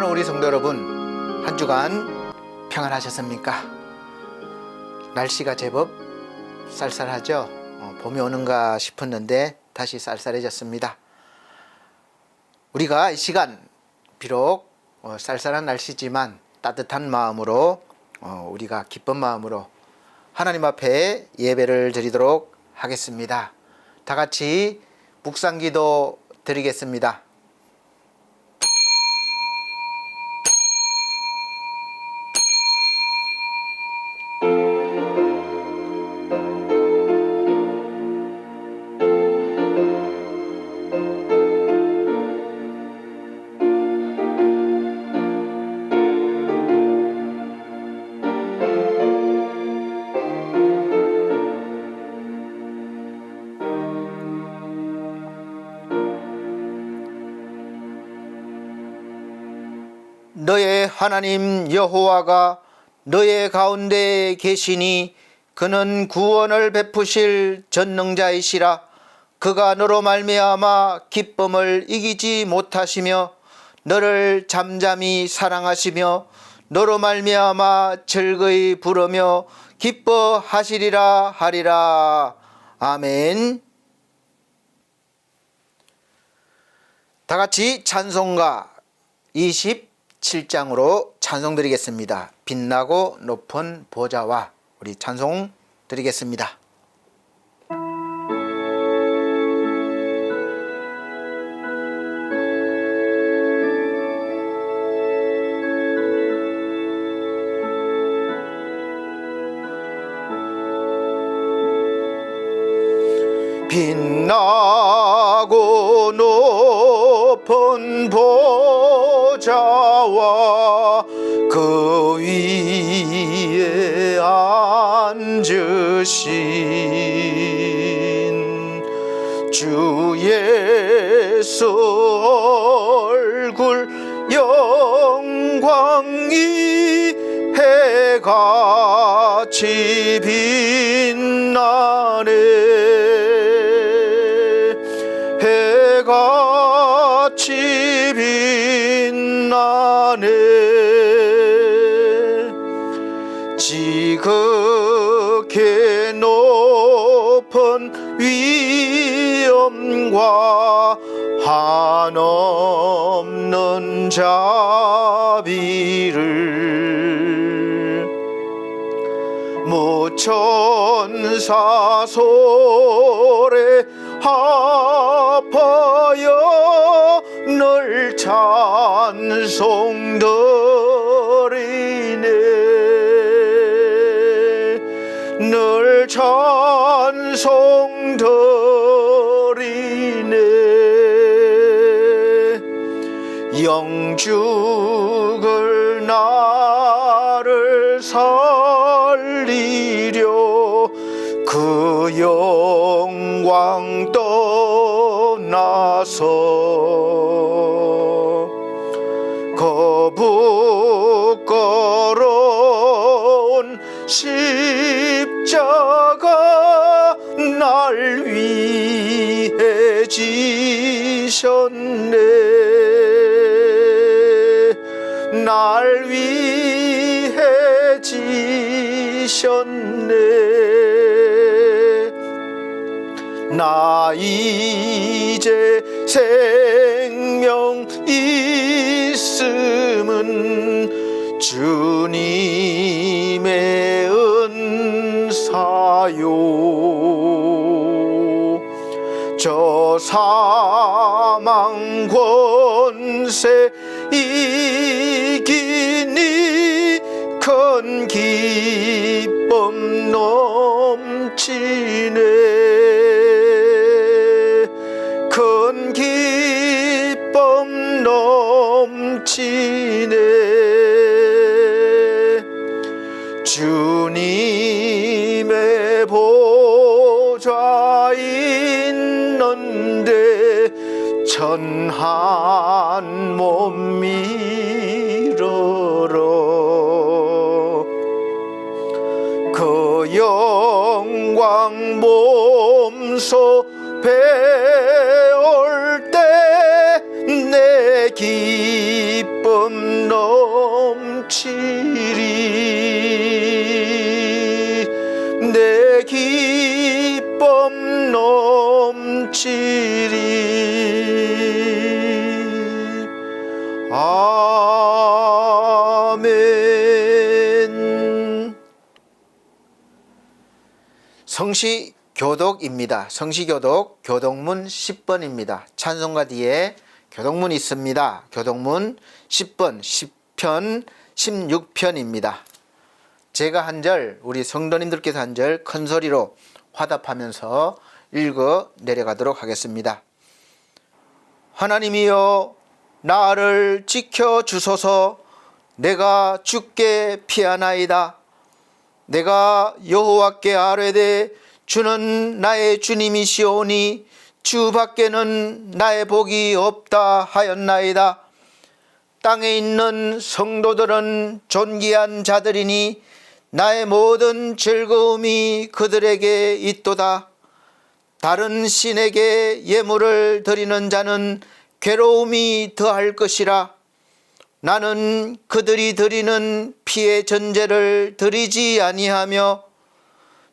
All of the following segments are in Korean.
사랑하는 우리 성도 여러분, 한 주간 평안하셨습니까? 날씨가 제법 쌀쌀하죠? 봄이 오는가 싶었는데 다시 쌀쌀해졌습니다. 우리가 이 시간 비록 쌀쌀한 날씨지만 따뜻한 마음으로 우리가 기쁜 마음으로 하나님 앞에 예배를 드리도록 하겠습니다. 다 같이 묵상기도 드리겠습니다. 너의 하나님 여호와가 너의 가운데 계시니 그는 구원을 베푸실 전능자이시라. 그가 너로 말미암아 기쁨을 이기지 못하시며 너를 잠잠히 사랑하시며 너로 말미암아 즐거이 부르며 기뻐하시리라 하리라. 아멘. 다 같이 찬송가 27장으로 찬송 드리겠습니다. 빛나고 높은 보좌와 우리 찬송 드리겠습니다. 빛나고 높은 보좌와 그 위에 앉으신 주 예수 얼굴 영광이 해같이 빛나네. 해같이 빛나네. 지극히 높은 위엄과 한없는 자비를 무천사 소래 합하여 널 찬송드리네. 널 찬송드리네. 영죽을 나를 살리려 그 영광 떠나서 거부거로운 십자가 날 위해 지셨네. 날 위해 지셨네. 나 이제 생명 있음은 주님의 은사요. 저 사망 권세 이기니 큰 기쁨 넘치네. 큰 기쁨 넘치네. 주님의 보좌 있는데 천한 몸 밀어라. 그 영광 몸소 배울 때 내 기쁨 내 기쁨 넘치리. 아멘. 성시교독입니다. 성시교독 교독문 10번입니다. 찬송가 뒤에 교독문이 있습니다. 교독문 10번, 10편, 16편입니다. 제가 한 절, 우리 성도님들께서 한 절 큰 소리로 화답하면서 읽어 내려가도록 하겠습니다. 하나님이여, 나를 지켜주소서. 내가 주께 피하나이다. 내가 여호와께 아뢰되 주는 나의 주님이시오니 주 밖에는 나의 복이 없다 하였나이다. 땅에 있는 성도들은 존귀한 자들이니 나의 모든 즐거움이 그들에게 있도다. 다른 신에게 예물을 드리는 자는 괴로움이 더할 것이라. 나는 그들이 드리는 피의 전제를 드리지 아니하며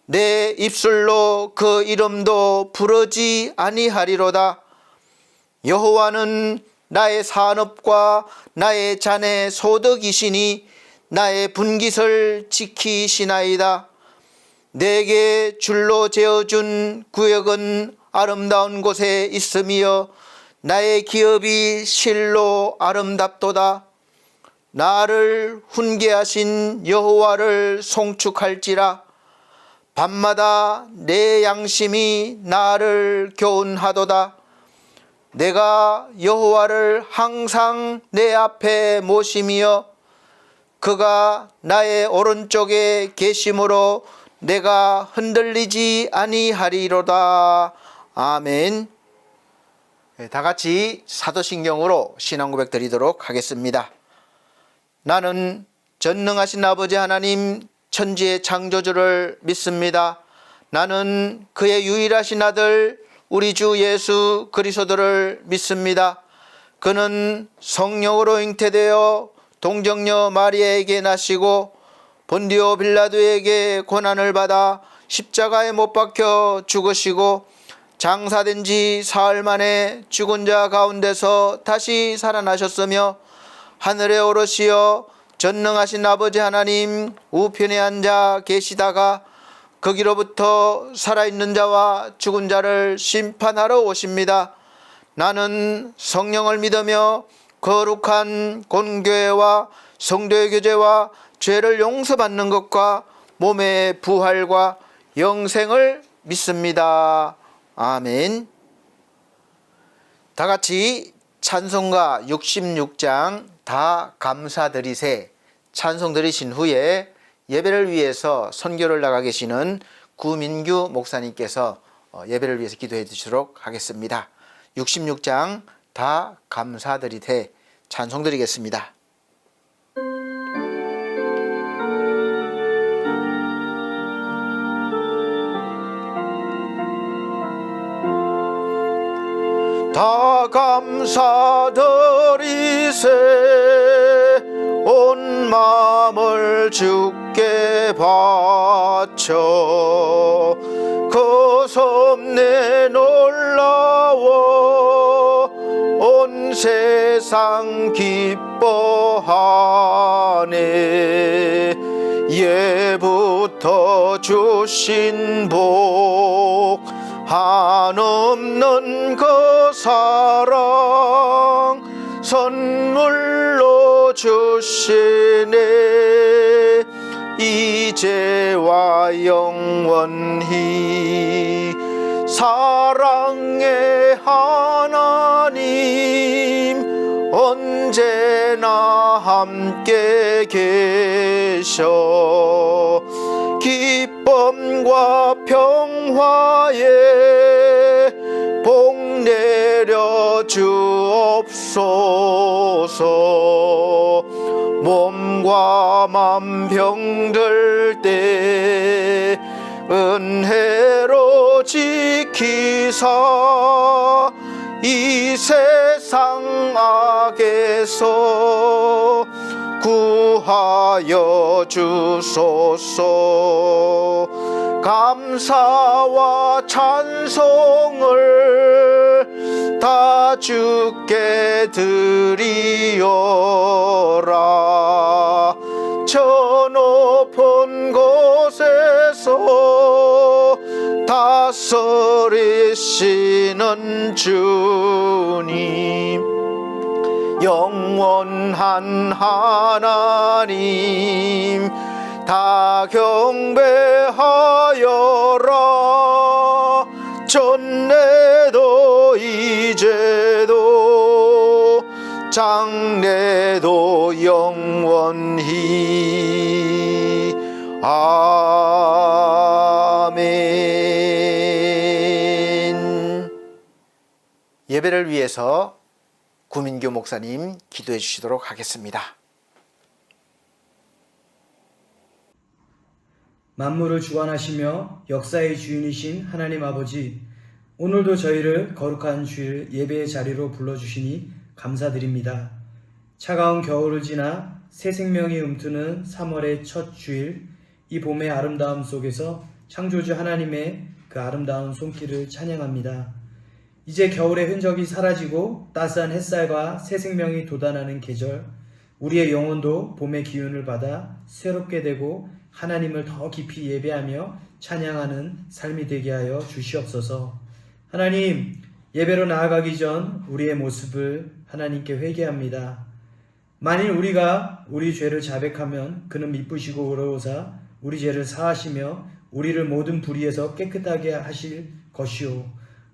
내 입술로 그 이름도 부르지 아니하리로다. 여호와는 나의 산업과 나의 잔의 소득이시니 나의 분깃을 지키시나이다. 내게 줄로 재어준 구역은 아름다운 곳에 있으며 나의 기업이 실로 아름답도다. 나를 훈계하신 여호와를 송축할지라. 밤마다 내 양심이 나를 교훈하도다. 내가 여호와를 항상 내 앞에 모시며 그가 나의 오른쪽에 계심으로 내가 흔들리지 아니하리로다. 아멘. 다 같이 사도신경으로 신앙고백 드리도록 하겠습니다. 나는 전능하신 아버지 하나님 천지의 창조주를 믿습니다. 나는 그의 유일하신 아들 우리 주 예수 그리스도를 믿습니다. 그는 성령으로 잉태되어 동정녀 마리아에게 나시고 본디오 빌라도에게 고난을 받아 십자가에 못 박혀 죽으시고 장사된 지 사흘 만에 죽은 자 가운데서 다시 살아나셨으며 하늘에 오르시어 전능하신 아버지 하나님 우편에 앉아 계시다가 거기로부터 살아있는 자와 죽은 자를 심판하러 오십니다. 나는 성령을 믿으며 거룩한 본교회와 성도의 교제와 죄를 용서받는 것과 몸의 부활과 영생을 믿습니다. 아멘. 다 같이 찬송가 66장 다 감사드리세 찬송 드리신 후에 예배를 위해서 선교를 나가 계시는 구민규 목사님께서 예배를 위해서 기도해 주시도록 하겠습니다. 66장 다 감사드리세 찬송 드리겠습니다. 다 감사드리세 온 마음을 주께 바쳐 그 섭내 놀라워 온 세상 기뻐하네. 예부터 주신 복 한없는 그 사랑 선물로 주시네. 이제와 영원히 사랑의 하나님 언제나 함께 계셔 기쁨과 평화에 복 내려 주옵소서. 몸과 맘 병들 때 은혜로 지키사 이 세상 악에서 구하옵소서. 인도하여 주소서. 감사와 찬송을 다 주께 드리오라. 저 높은 곳에서 다스리시는 주님, 영원한 하나님, 다 경배하여라. 전내도 이제도 장래도 영원히. 아멘. 예배를 위해서 구민규 목사님 기도해 주시도록 하겠습니다. 만물을 주관하시며 역사의 주인이신 하나님 아버지, 오늘도 저희를 거룩한 주일 예배의 자리로 불러주시니 감사드립니다. 차가운 겨울을 지나 새 생명이 움트는 3월의 첫 주일, 이 봄의 아름다움 속에서 창조주 하나님의 그 아름다운 손길을 찬양합니다. 이제 겨울의 흔적이 사라지고 따스한 햇살과 새 생명이 돋아나는 계절, 우리의 영혼도 봄의 기운을 받아 새롭게 되고 하나님을 더 깊이 예배하며 찬양하는 삶이 되게 하여 주시옵소서. 하나님, 예배로 나아가기 전 우리의 모습을 하나님께 회개합니다. 만일 우리가 우리 죄를 자백하면 그는 미쁘시고 의로우사 우리 죄를 사하시며 우리를 모든 불의에서 깨끗하게 하실 것이오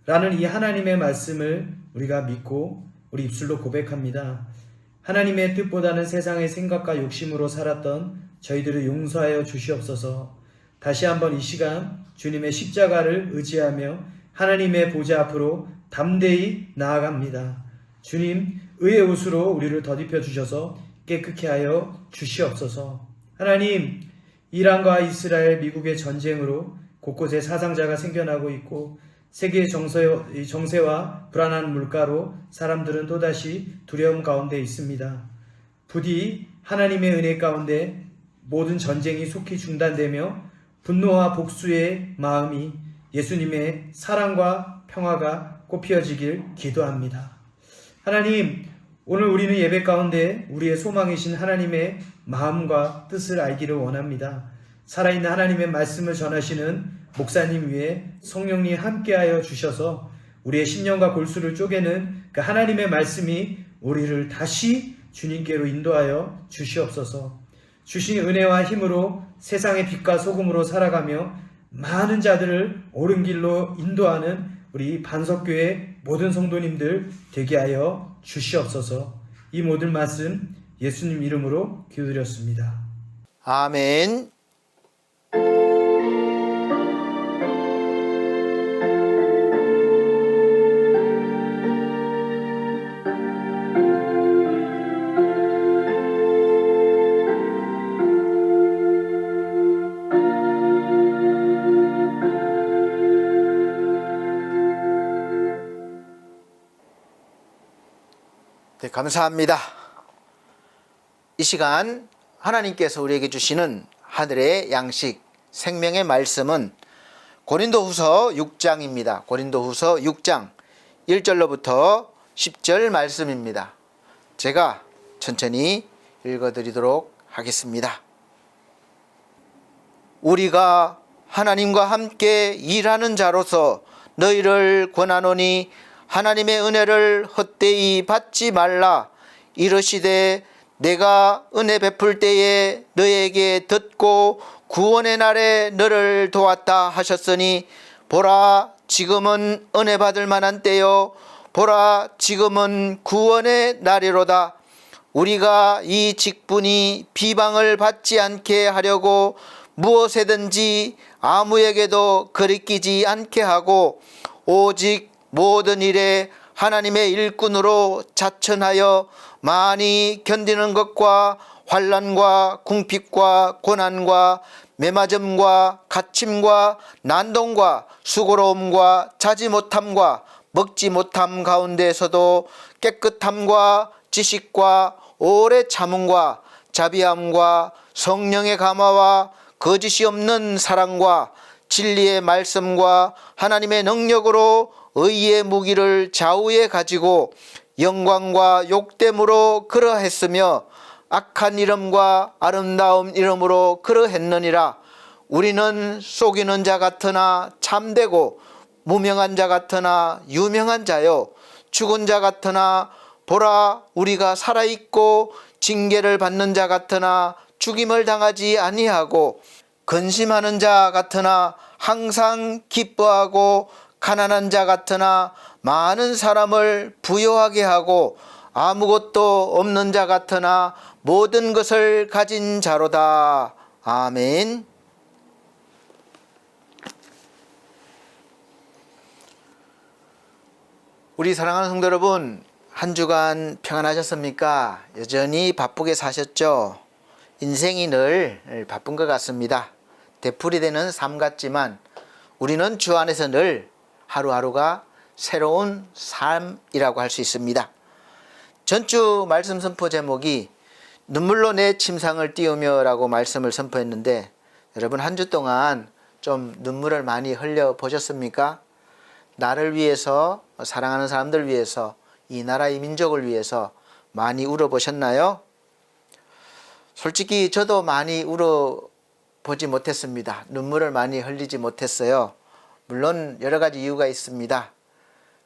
라는 이 하나님의 말씀을 우리가 믿고 우리 입술로 고백합니다. 하나님의 뜻보다는 세상의 생각과 욕심으로 살았던 저희들을 용서하여 주시옵소서. 다시 한번 이 시간 주님의 십자가를 의지하며 하나님의 보좌 앞으로 담대히 나아갑니다. 주님, 의의 옷으로 우리를 덧입혀 주셔서 깨끗게 하여 주시옵소서. 하나님, 이란과 이스라엘, 미국의 전쟁으로 곳곳에 사상자가 생겨나고 있고 세계의 정세와 불안한 물가로 사람들은 또다시 두려움 가운데 있습니다. 부디 하나님의 은혜 가운데 모든 전쟁이 속히 중단되며 분노와 복수의 마음이 예수님의 사랑과 평화가 꽃피어지길 기도합니다. 하나님, 오늘 우리는 예배 가운데 우리의 소망이신 하나님의 마음과 뜻을 알기를 원합니다. 살아있는 하나님의 말씀을 전하시는 목사님 위에 성령님 함께하여 주셔서 우리의 심령과 골수를 쪼개는 그 하나님의 말씀이 우리를 다시 주님께로 인도하여 주시옵소서. 주신 은혜와 힘으로 세상의 빛과 소금으로 살아가며 많은 자들을 옳은 길로 인도하는 우리 반석교회 모든 성도님들 되게 하여 주시옵소서. 이 모든 말씀 예수님 이름으로 기도드렸습니다. 아멘. 네, 감사합니다. 이 시간 하나님께서 우리에게 주시는 하늘의 양식, 생명의 말씀은 고린도후서 6장입니다. 고린도후서 6장 1절로부터 10절 말씀입니다. 제가 천천히 읽어드리도록 하겠습니다. 우리가 하나님과 함께 일하는 자로서 너희를 권하노니 하나님의 은혜를 헛되이 받지 말라. 이르시되 내가 은혜 베풀 때에 너에게 듣고 구원의 날에 너를 도왔다 하셨으니 보라 지금은 은혜 받을 만한 때요 보라 지금은 구원의 날이로다. 우리가 이 직분이 비방을 받지 않게 하려고 무엇에든지 아무에게도 거리끼지 않게 하고 오직 모든 일에 하나님의 일꾼으로 자천하여 많이 견디는 것과 환난과 궁핍과 고난과 매맞음과 갇힘과 난동과 수고로움과 자지 못함과 먹지 못함 가운데에서도 깨끗함과 지식과 오래 참음과 자비함과 성령의 감화와 거짓이 없는 사랑과 진리의 말씀과 하나님의 능력으로 의의 무기를 좌우에 가지고 영광과 욕됨으로 그러했으며 악한 이름과 아름다운 이름으로 그러했느니라. 우리는 속이는 자 같으나 참되고 무명한 자 같으나 유명한 자요 죽은 자 같으나 보라 우리가 살아있고 징계를 받는 자 같으나 죽임을 당하지 아니하고 근심하는 자 같으나 항상 기뻐하고 가난한 자 같으나 많은 사람을 부요하게 하고 아무것도 없는 자 같으나 모든 것을 가진 자로다. 아멘. 우리 사랑하는 성도 여러분, 한 주간 평안하셨습니까? 여전히 바쁘게 사셨죠? 인생이 늘 바쁜 것 같습니다. 되풀이되는 삶 같지만 우리는 주 안에서 늘 하루하루가 새로운 삶이라고 할 수 있습니다. 전주 말씀 선포 제목이 눈물로 내 침상을 띄우며 라고 말씀을 선포했는데, 여러분 한 주 동안 좀 눈물을 많이 흘려 보셨습니까? 나를 위해서, 사랑하는 사람들 위해서, 이 나라 이 민족을 위해서 많이 울어보셨나요? 솔직히 저도 많이 울어보지 못했습니다. 눈물을 많이 흘리지 못했어요. 물론 여러 가지 이유가 있습니다.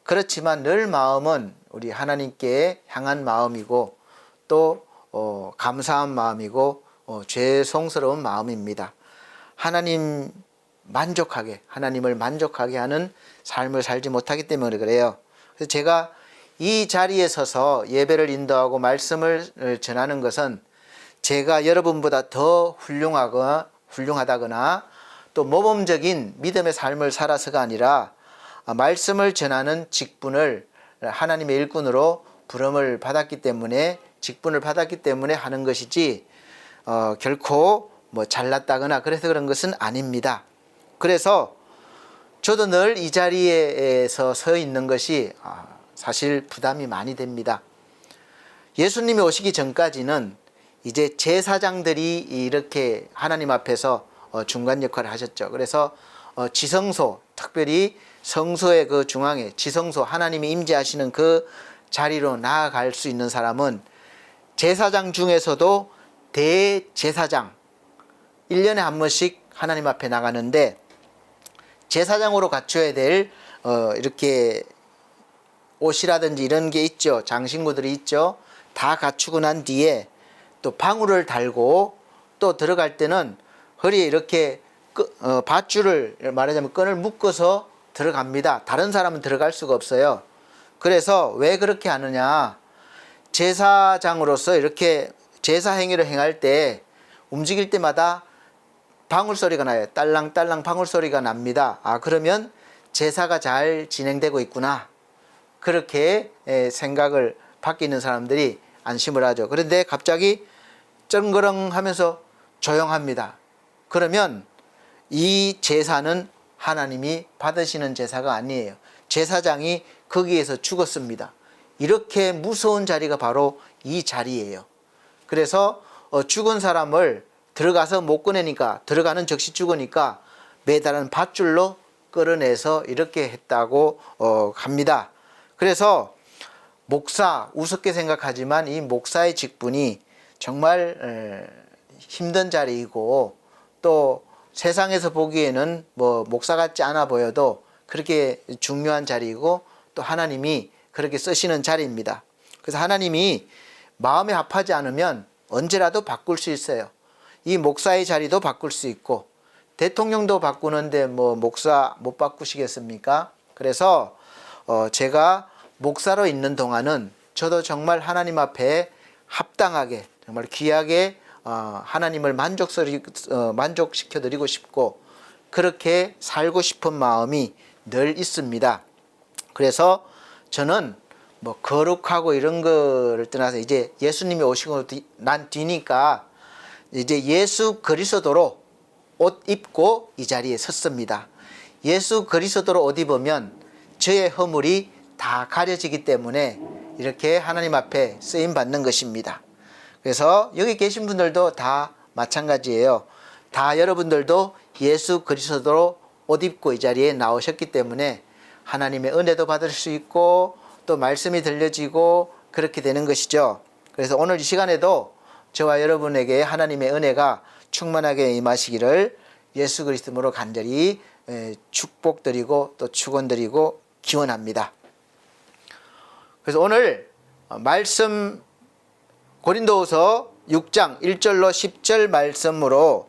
그렇지만 늘 마음은 우리 하나님께 향한 마음이고 또 감사한 마음이고 죄송스러운 마음입니다. 하나님을 만족하게 하는 삶을 살지 못하기 때문에 그래요. 그래서 제가 이 자리에 서서 예배를 인도하고 말씀을 전하는 것은 제가 여러분보다 더 훌륭하다거나 또 모범적인 믿음의 삶을 살아서가 아니라 말씀을 전하는 직분을 하나님의 일꾼으로 부름을 받았기 때문에, 직분을 받았기 때문에 하는 것이지 결코 잘났다거나 그래서 그런 것은 아닙니다. 그래서 저도 늘 이 자리에서 서 있는 것이 사실 부담이 많이 됩니다. 예수님이 오시기 전까지는 이제 제사장들이 이렇게 하나님 앞에서 중간 역할을 하셨죠. 그래서 지성소, 특별히 성소의 그 중앙에 지성소, 하나님이 임재하시는 그 자리로 나아갈 수 있는 사람은 제사장 중에서도 대제사장, 1년에 한 번씩 하나님 앞에 나가는데, 제사장으로 갖춰야 될 이렇게 옷이라든지 이런 게 있죠. 장신구들이 있죠. 다 갖추고 난 뒤에 또 방울을 달고 또 들어갈 때는 허리에 이렇게 밧줄을, 말하자면 끈을 묶어서 들어갑니다. 다른 사람은 들어갈 수가 없어요. 그래서 왜 그렇게 하느냐, 제사장으로서 이렇게 제사 행위를 행할 때 움직일 때마다 방울 소리가 나요. 딸랑딸랑 방울 소리가 납니다. 그러면 제사가 잘 진행되고 있구나, 그렇게 생각을 밖에 있는 사람들이 안심을 하죠. 그런데 갑자기 쩡그렁 하면서 조용합니다. 그러면 이 제사는 하나님이 받으시는 제사가 아니에요. 제사장이 거기에서 죽었습니다. 이렇게 무서운 자리가 바로 이 자리예요. 그래서 죽은 사람을 들어가서 못 꺼내니까, 들어가는 즉시 죽으니까 매달은 밧줄로 끌어내서 이렇게 했다고 합니다. 그래서 목사, 우습게 생각하지만 이 목사의 직분이 정말 힘든 자리이고, 또 세상에서 보기에는 목사 같지 않아 보여도 그렇게 중요한 자리이고, 또 하나님이 그렇게 쓰시는 자리입니다. 그래서 하나님이 마음에 합하지 않으면 언제라도 바꿀 수 있어요. 이 목사의 자리도 바꿀 수 있고, 대통령도 바꾸는데 목사 못 바꾸시겠습니까? 그래서 제가 목사로 있는 동안은 저도 정말 하나님 앞에 합당하게, 정말 귀하게 하나님을 만족시켜 드리고 싶고, 그렇게 살고 싶은 마음이 늘 있습니다. 그래서 저는 거룩하고 이런 거를 떠나서 이제 예수님이 오시고 난 뒤니까 이제 예수 그리스도로 옷 입고 이 자리에 섰습니다. 예수 그리스도로 옷 입으면 저의 허물이 다 가려지기 때문에 이렇게 하나님 앞에 쓰임 받는 것입니다. 그래서 여기 계신 분들도 다 마찬가지예요. 다 여러분들도 예수 그리스도로 옷 입고 이 자리에 나오셨기 때문에 하나님의 은혜도 받을 수 있고 또 말씀이 들려지고 그렇게 되는 것이죠. 그래서 오늘 이 시간에도 저와 여러분에게 하나님의 은혜가 충만하게 임하시기를 예수 그리스도로 간절히 축복드리고 또 축원드리고 기원합니다. 그래서 오늘 말씀 고린도후서 6장 1절로 10절 말씀으로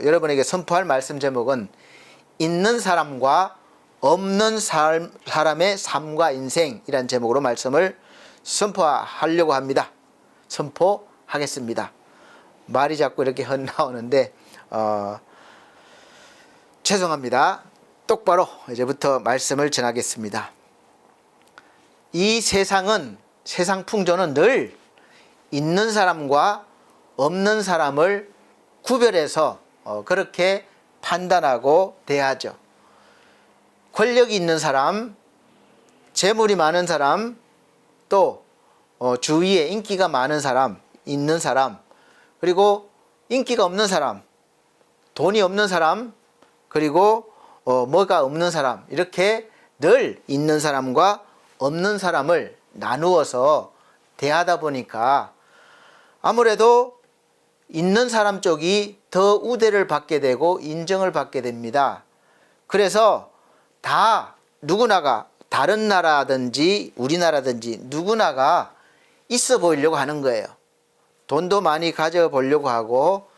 여러분에게 선포할 말씀 제목은 있는 사람과 없는 사람의 삶과 인생이란 제목으로 말씀을 선포하려고 합니다. 선포하겠습니다. 말이 자꾸 이렇게 헛나오는데 죄송합니다. 똑바로 이제부터 말씀을 전하겠습니다. 이 세상 풍조는 늘 있는 사람과 없는 사람을 구별해서 그렇게 판단하고 대하죠. 권력이 있는 사람, 재물이 많은 사람, 또 주위에 인기가 많은 사람, 있는 사람, 그리고 인기가 없는 사람, 돈이 없는 사람, 그리고 뭐가 없는 사람, 이렇게 늘 있는 사람과 없는 사람을 나누어서 대하다 보니까 아무래도 있는 사람 쪽이 더 우대를 받게 되고 인정을 받게 됩니다. 그래서 다 누구나가 다른 나라든지 우리나라든지 누구나가 있어 보이려고 하는 거예요. 돈도 많이 가져보려고 하고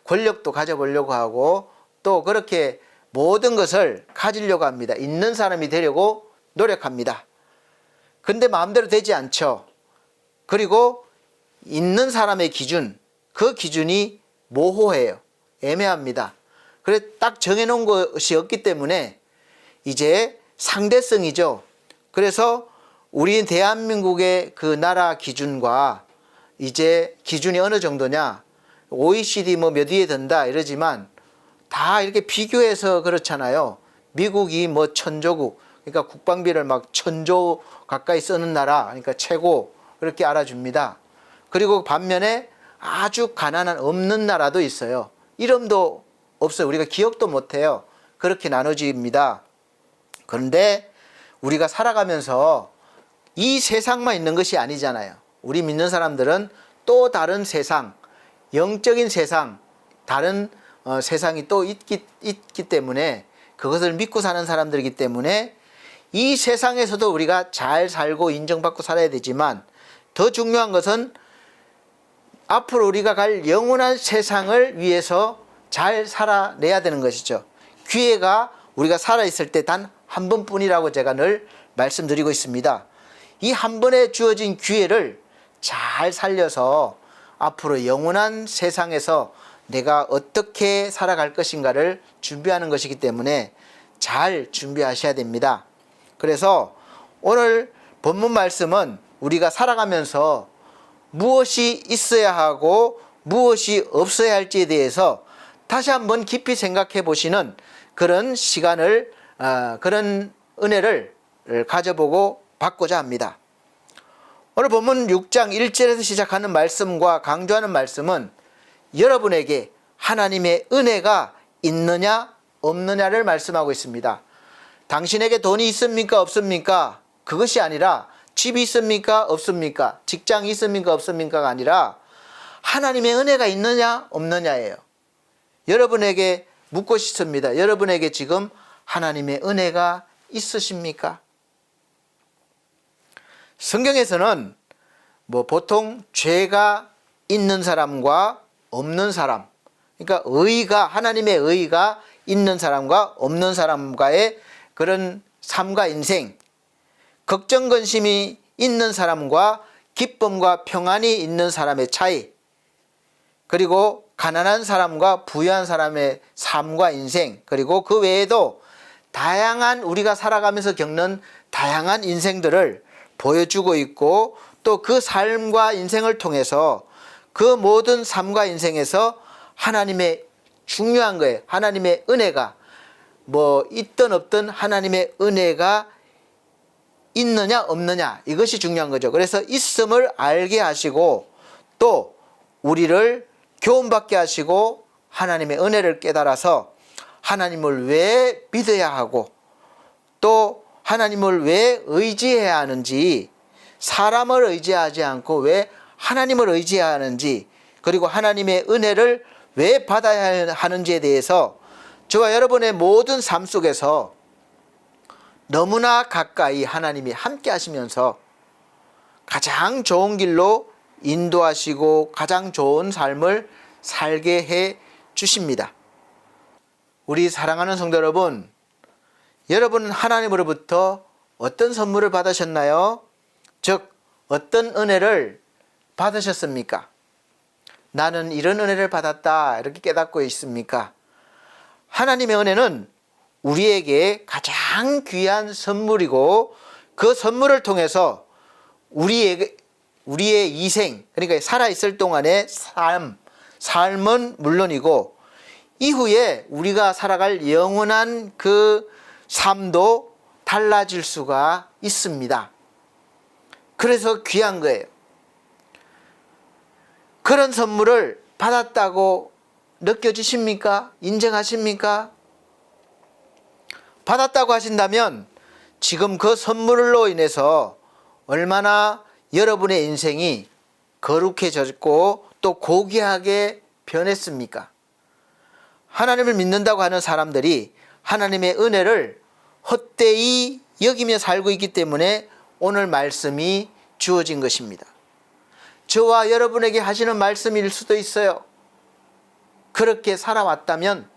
권력도 가져보려고 하고 또 그렇게 모든 것을 가지려고 합니다. 있는 사람이 되려고 노력합니다. 근데 마음대로 되지 않죠. 그리고 있는 사람의 기준, 그 기준이 모호해요. 애매합니다. 그래 딱 정해놓은 것이 없기 때문에 이제 상대성이죠. 그래서 우리 대한민국의 그 나라 기준과 이제 기준이 어느 정도냐, OECD 뭐 몇 위에 든다 이러지만 다 이렇게 비교해서 그렇잖아요. 미국이 뭐 천조국, 그러니까 국방비를 막 1000조 가까이 쓰는 나라, 그러니까 최고 그렇게 알아줍니다. 그리고 반면에 아주 가난한 없는 나라도 있어요. 이름도 없어요. 우리가 기억도 못해요. 그렇게 나눠집니다. 그런데 우리가 살아가면서 이 세상만 있는 것이 아니잖아요. 우리 믿는 사람들은 또 다른 세상, 영적인 세상, 다른 세상이 또 있기 때문에 그것을 믿고 사는 사람들이기 때문에 이 세상에서도 우리가 잘 살고 인정받고 살아야 되지만 더 중요한 것은 앞으로 우리가 갈 영원한 세상을 위해서 잘 살아내야 되는 것이죠. 기회가 우리가 살아있을 때 단 한 번뿐이라고 제가 늘 말씀드리고 있습니다. 이 한 번에 주어진 기회를 잘 살려서 앞으로 영원한 세상에서 내가 어떻게 살아갈 것인가를 준비하는 것이기 때문에 잘 준비하셔야 됩니다. 그래서 오늘 본문 말씀은 우리가 살아가면서 무엇이 있어야 하고 무엇이 없어야 할지에 대해서 다시 한번 깊이 생각해 보시는 그런 시간을, 그런 은혜를 가져보고 받고자 합니다. 오늘 본문 6장 1절에서 시작하는 말씀과 강조하는 말씀은 여러분에게 하나님의 은혜가 있느냐 없느냐를 말씀하고 있습니다. 당신에게 돈이 있습니까 없습니까? 그것이 아니라 집이 있습니까 없습니까? 직장이 있습니까 없습니까가 아니라 하나님의 은혜가 있느냐 없느냐예요. 여러분에게 묻고 싶습니다. 여러분에게 지금 하나님의 은혜가 있으십니까? 성경에서는 뭐 보통 죄가 있는 사람과 없는 사람, 그러니까 의가, 하나님의 의가 있는 사람과 없는 사람과의 그런 삶과 인생, 걱정 근심이 있는 사람과 기쁨과 평안이 있는 사람의 차이, 그리고 가난한 사람과 부유한 사람의 삶과 인생, 그리고 그 외에도 다양한 우리가 살아가면서 겪는 다양한 인생들을 보여주고 있고 또 그 삶과 인생을 통해서 그 모든 삶과 인생에서 하나님의 중요한 거예요. 하나님의 은혜가 뭐 있든 없든 하나님의 은혜가 있느냐 없느냐 이것이 중요한 거죠. 그래서 있음을 알게 하시고 또 우리를 교훈받게 하시고 하나님의 은혜를 깨달아서 하나님을 왜 믿어야 하고 또 하나님을 왜 의지해야 하는지, 사람을 의지하지 않고 왜 하나님을 의지해야 하는지, 그리고 하나님의 은혜를 왜 받아야 하는지에 대해서 저와 여러분의 모든 삶 속에서 너무나 가까이 하나님이 함께 하시면서 가장 좋은 길로 인도하시고 가장 좋은 삶을 살게 해 주십니다. 우리 사랑하는 성도 여러분, 여러분은 하나님으로부터 어떤 선물을 받으셨나요? 즉, 어떤 은혜를 받으셨습니까? 나는 이런 은혜를 받았다, 이렇게 깨닫고 있습니까? 하나님의 은혜는 우리에게 가장 귀한 선물이고 그 선물을 통해서 우리의 이생, 그러니까 살아있을 동안의 삶은 물론이고 이후에 우리가 살아갈 영원한 그 삶도 달라질 수가 있습니다. 그래서 귀한 거예요. 그런 선물을 받았다고 느껴지십니까? 인정하십니까? 받았다고 하신다면 지금 그 선물로 인해서 얼마나 여러분의 인생이 거룩해졌고 또 고귀하게 변했습니까? 하나님을 믿는다고 하는 사람들이 하나님의 은혜를 헛되이 여기며 살고 있기 때문에 오늘 말씀이 주어진 것입니다. 저와 여러분에게 하시는 말씀일 수도 있어요. 그렇게 살아왔다면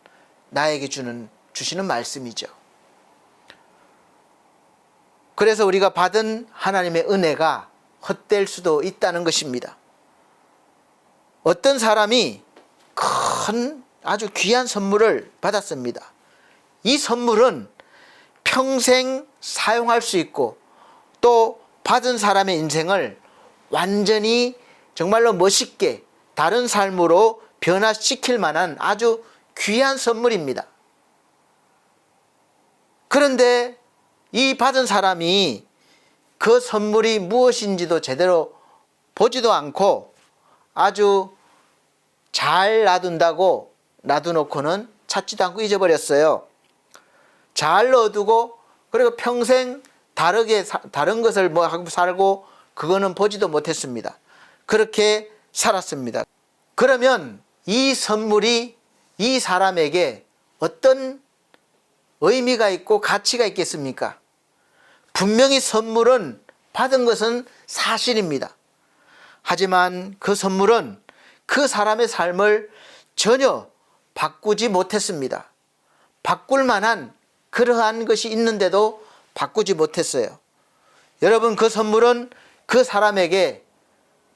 나에게 주시는 말씀이죠. 그래서 우리가 받은 하나님의 은혜가 헛될 수도 있다는 것입니다. 어떤 사람이 큰 아주 귀한 선물을 받았습니다. 이 선물은 평생 사용할 수 있고 또 받은 사람의 인생을 완전히 정말로 멋있게 다른 삶으로 변화시킬 만한 아주 귀한 선물입니다. 그런데 이 받은 사람이 그 선물이 무엇인지도 제대로 보지도 않고 아주 잘 놔두놓고는 찾지도 않고 잊어버렸어요. 잘 넣어두고 그리고 평생 다른 것을 뭐 하고 살고 그거는 보지도 못했습니다. 그렇게 살았습니다. 그러면 이 선물이 이 사람에게 어떤 의미가 있고 가치가 있겠습니까? 분명히 선물은 받은 것은 사실입니다. 하지만 그 선물은 그 사람의 삶을 전혀 바꾸지 못했습니다. 바꿀 만한 그러한 것이 있는데도 바꾸지 못했어요. 여러분, 그 선물은 그 사람에게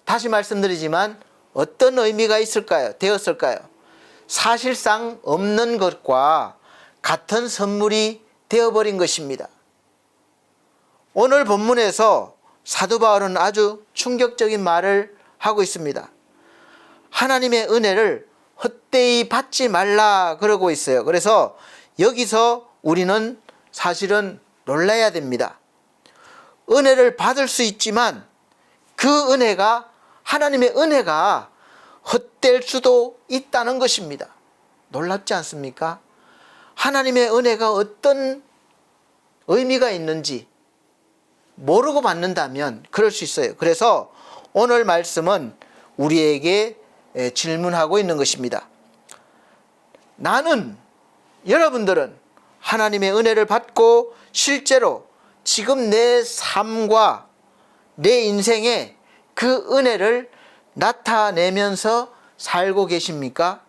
다시 말씀드리지만 어떤 의미가 되었을까요? 사실상 없는 것과 같은 선물이 되어버린 것입니다. 오늘 본문에서 사도 바울은 아주 충격적인 말을 하고 있습니다. 하나님의 은혜를 헛되이 받지 말라 그러고 있어요. 그래서 여기서 우리는 사실은 놀라야 됩니다. 은혜를 받을 수 있지만 그 은혜가, 하나님의 은혜가 헛될 수도 있다는 것입니다. 놀랍지 않습니까? 하나님의 은혜가 어떤 의미가 있는지 모르고 받는다면 그럴 수 있어요. 그래서 오늘 말씀은 우리에게 질문하고 있는 것입니다. 여러분들은 하나님의 은혜를 받고 실제로 지금 내 삶과 내 인생에 그 은혜를 나타내면서 살고 계십니까?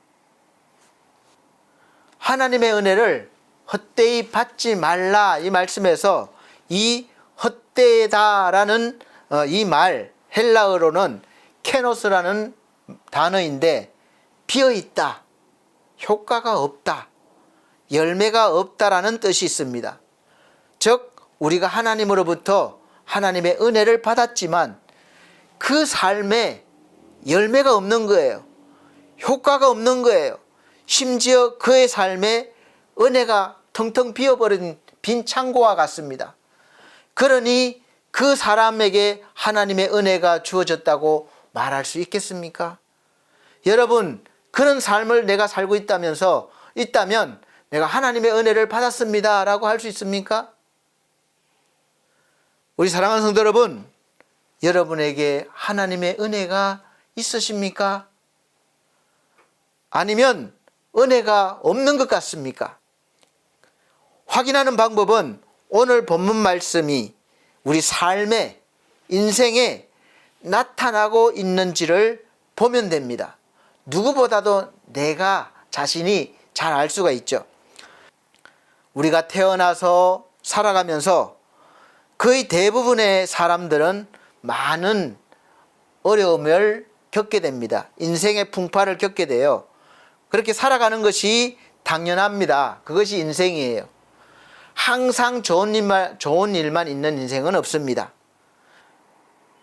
하나님의 은혜를 헛되이 받지 말라, 이 말씀에서 이 헛되다라는 이 말, 헬라어로는 케노스라는 단어인데 비어있다, 효과가 없다, 열매가 없다라는 뜻이 있습니다. 즉 우리가 하나님으로부터 하나님의 은혜를 받았지만 그 삶에 열매가 없는 거예요. 효과가 없는 거예요. 심지어 그의 삶에 은혜가 텅텅 비어버린 빈 창고와 같습니다. 그러니 그 사람에게 하나님의 은혜가 주어졌다고 말할 수 있겠습니까? 여러분, 그런 삶을 내가 살고 있다면 내가 하나님의 은혜를 받았습니다 라고 할 수 있습니까? 우리 사랑하는 성도 여러분, 여러분에게 하나님의 은혜가 있으십니까? 아니면 은혜가 없는 것 같습니까? 확인하는 방법은 오늘 본문 말씀이 우리 삶에, 인생에 나타나고 있는지를 보면 됩니다. 누구보다도 내가 자신이 잘 알 수가 있죠. 우리가 태어나서 살아가면서 거의 대부분의 사람들은 많은 어려움을 겪게 됩니다. 인생의 풍파를 겪게 돼요. 그렇게 살아가는 것이 당연합니다. 그것이 인생이에요. 항상 좋은 일만 있는 인생은 없습니다.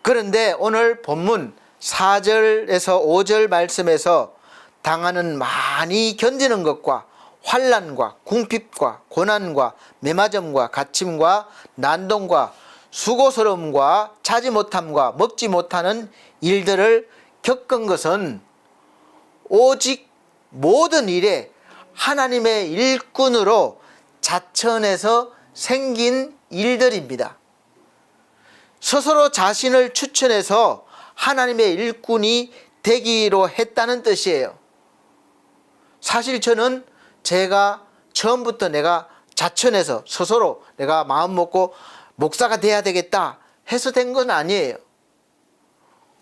그런데 오늘 본문 4절에서 5절 말씀에서 당하는 많이 견디는 것과 환난과 궁핍과 고난과 매맞음과 갇힘과 난동과 수고스러움과 자지 못함과 먹지 못하는 일들을 겪은 것은 오직 모든 일에 하나님의 일꾼으로 자천해서 생긴 일들입니다. 스스로 자신을 추천해서 하나님의 일꾼이 되기로 했다는 뜻이에요. 사실 저는 제가 처음부터 내가 자천해서 스스로 내가 마음 먹고 목사가 돼야 되겠다 해서 된 건 아니에요.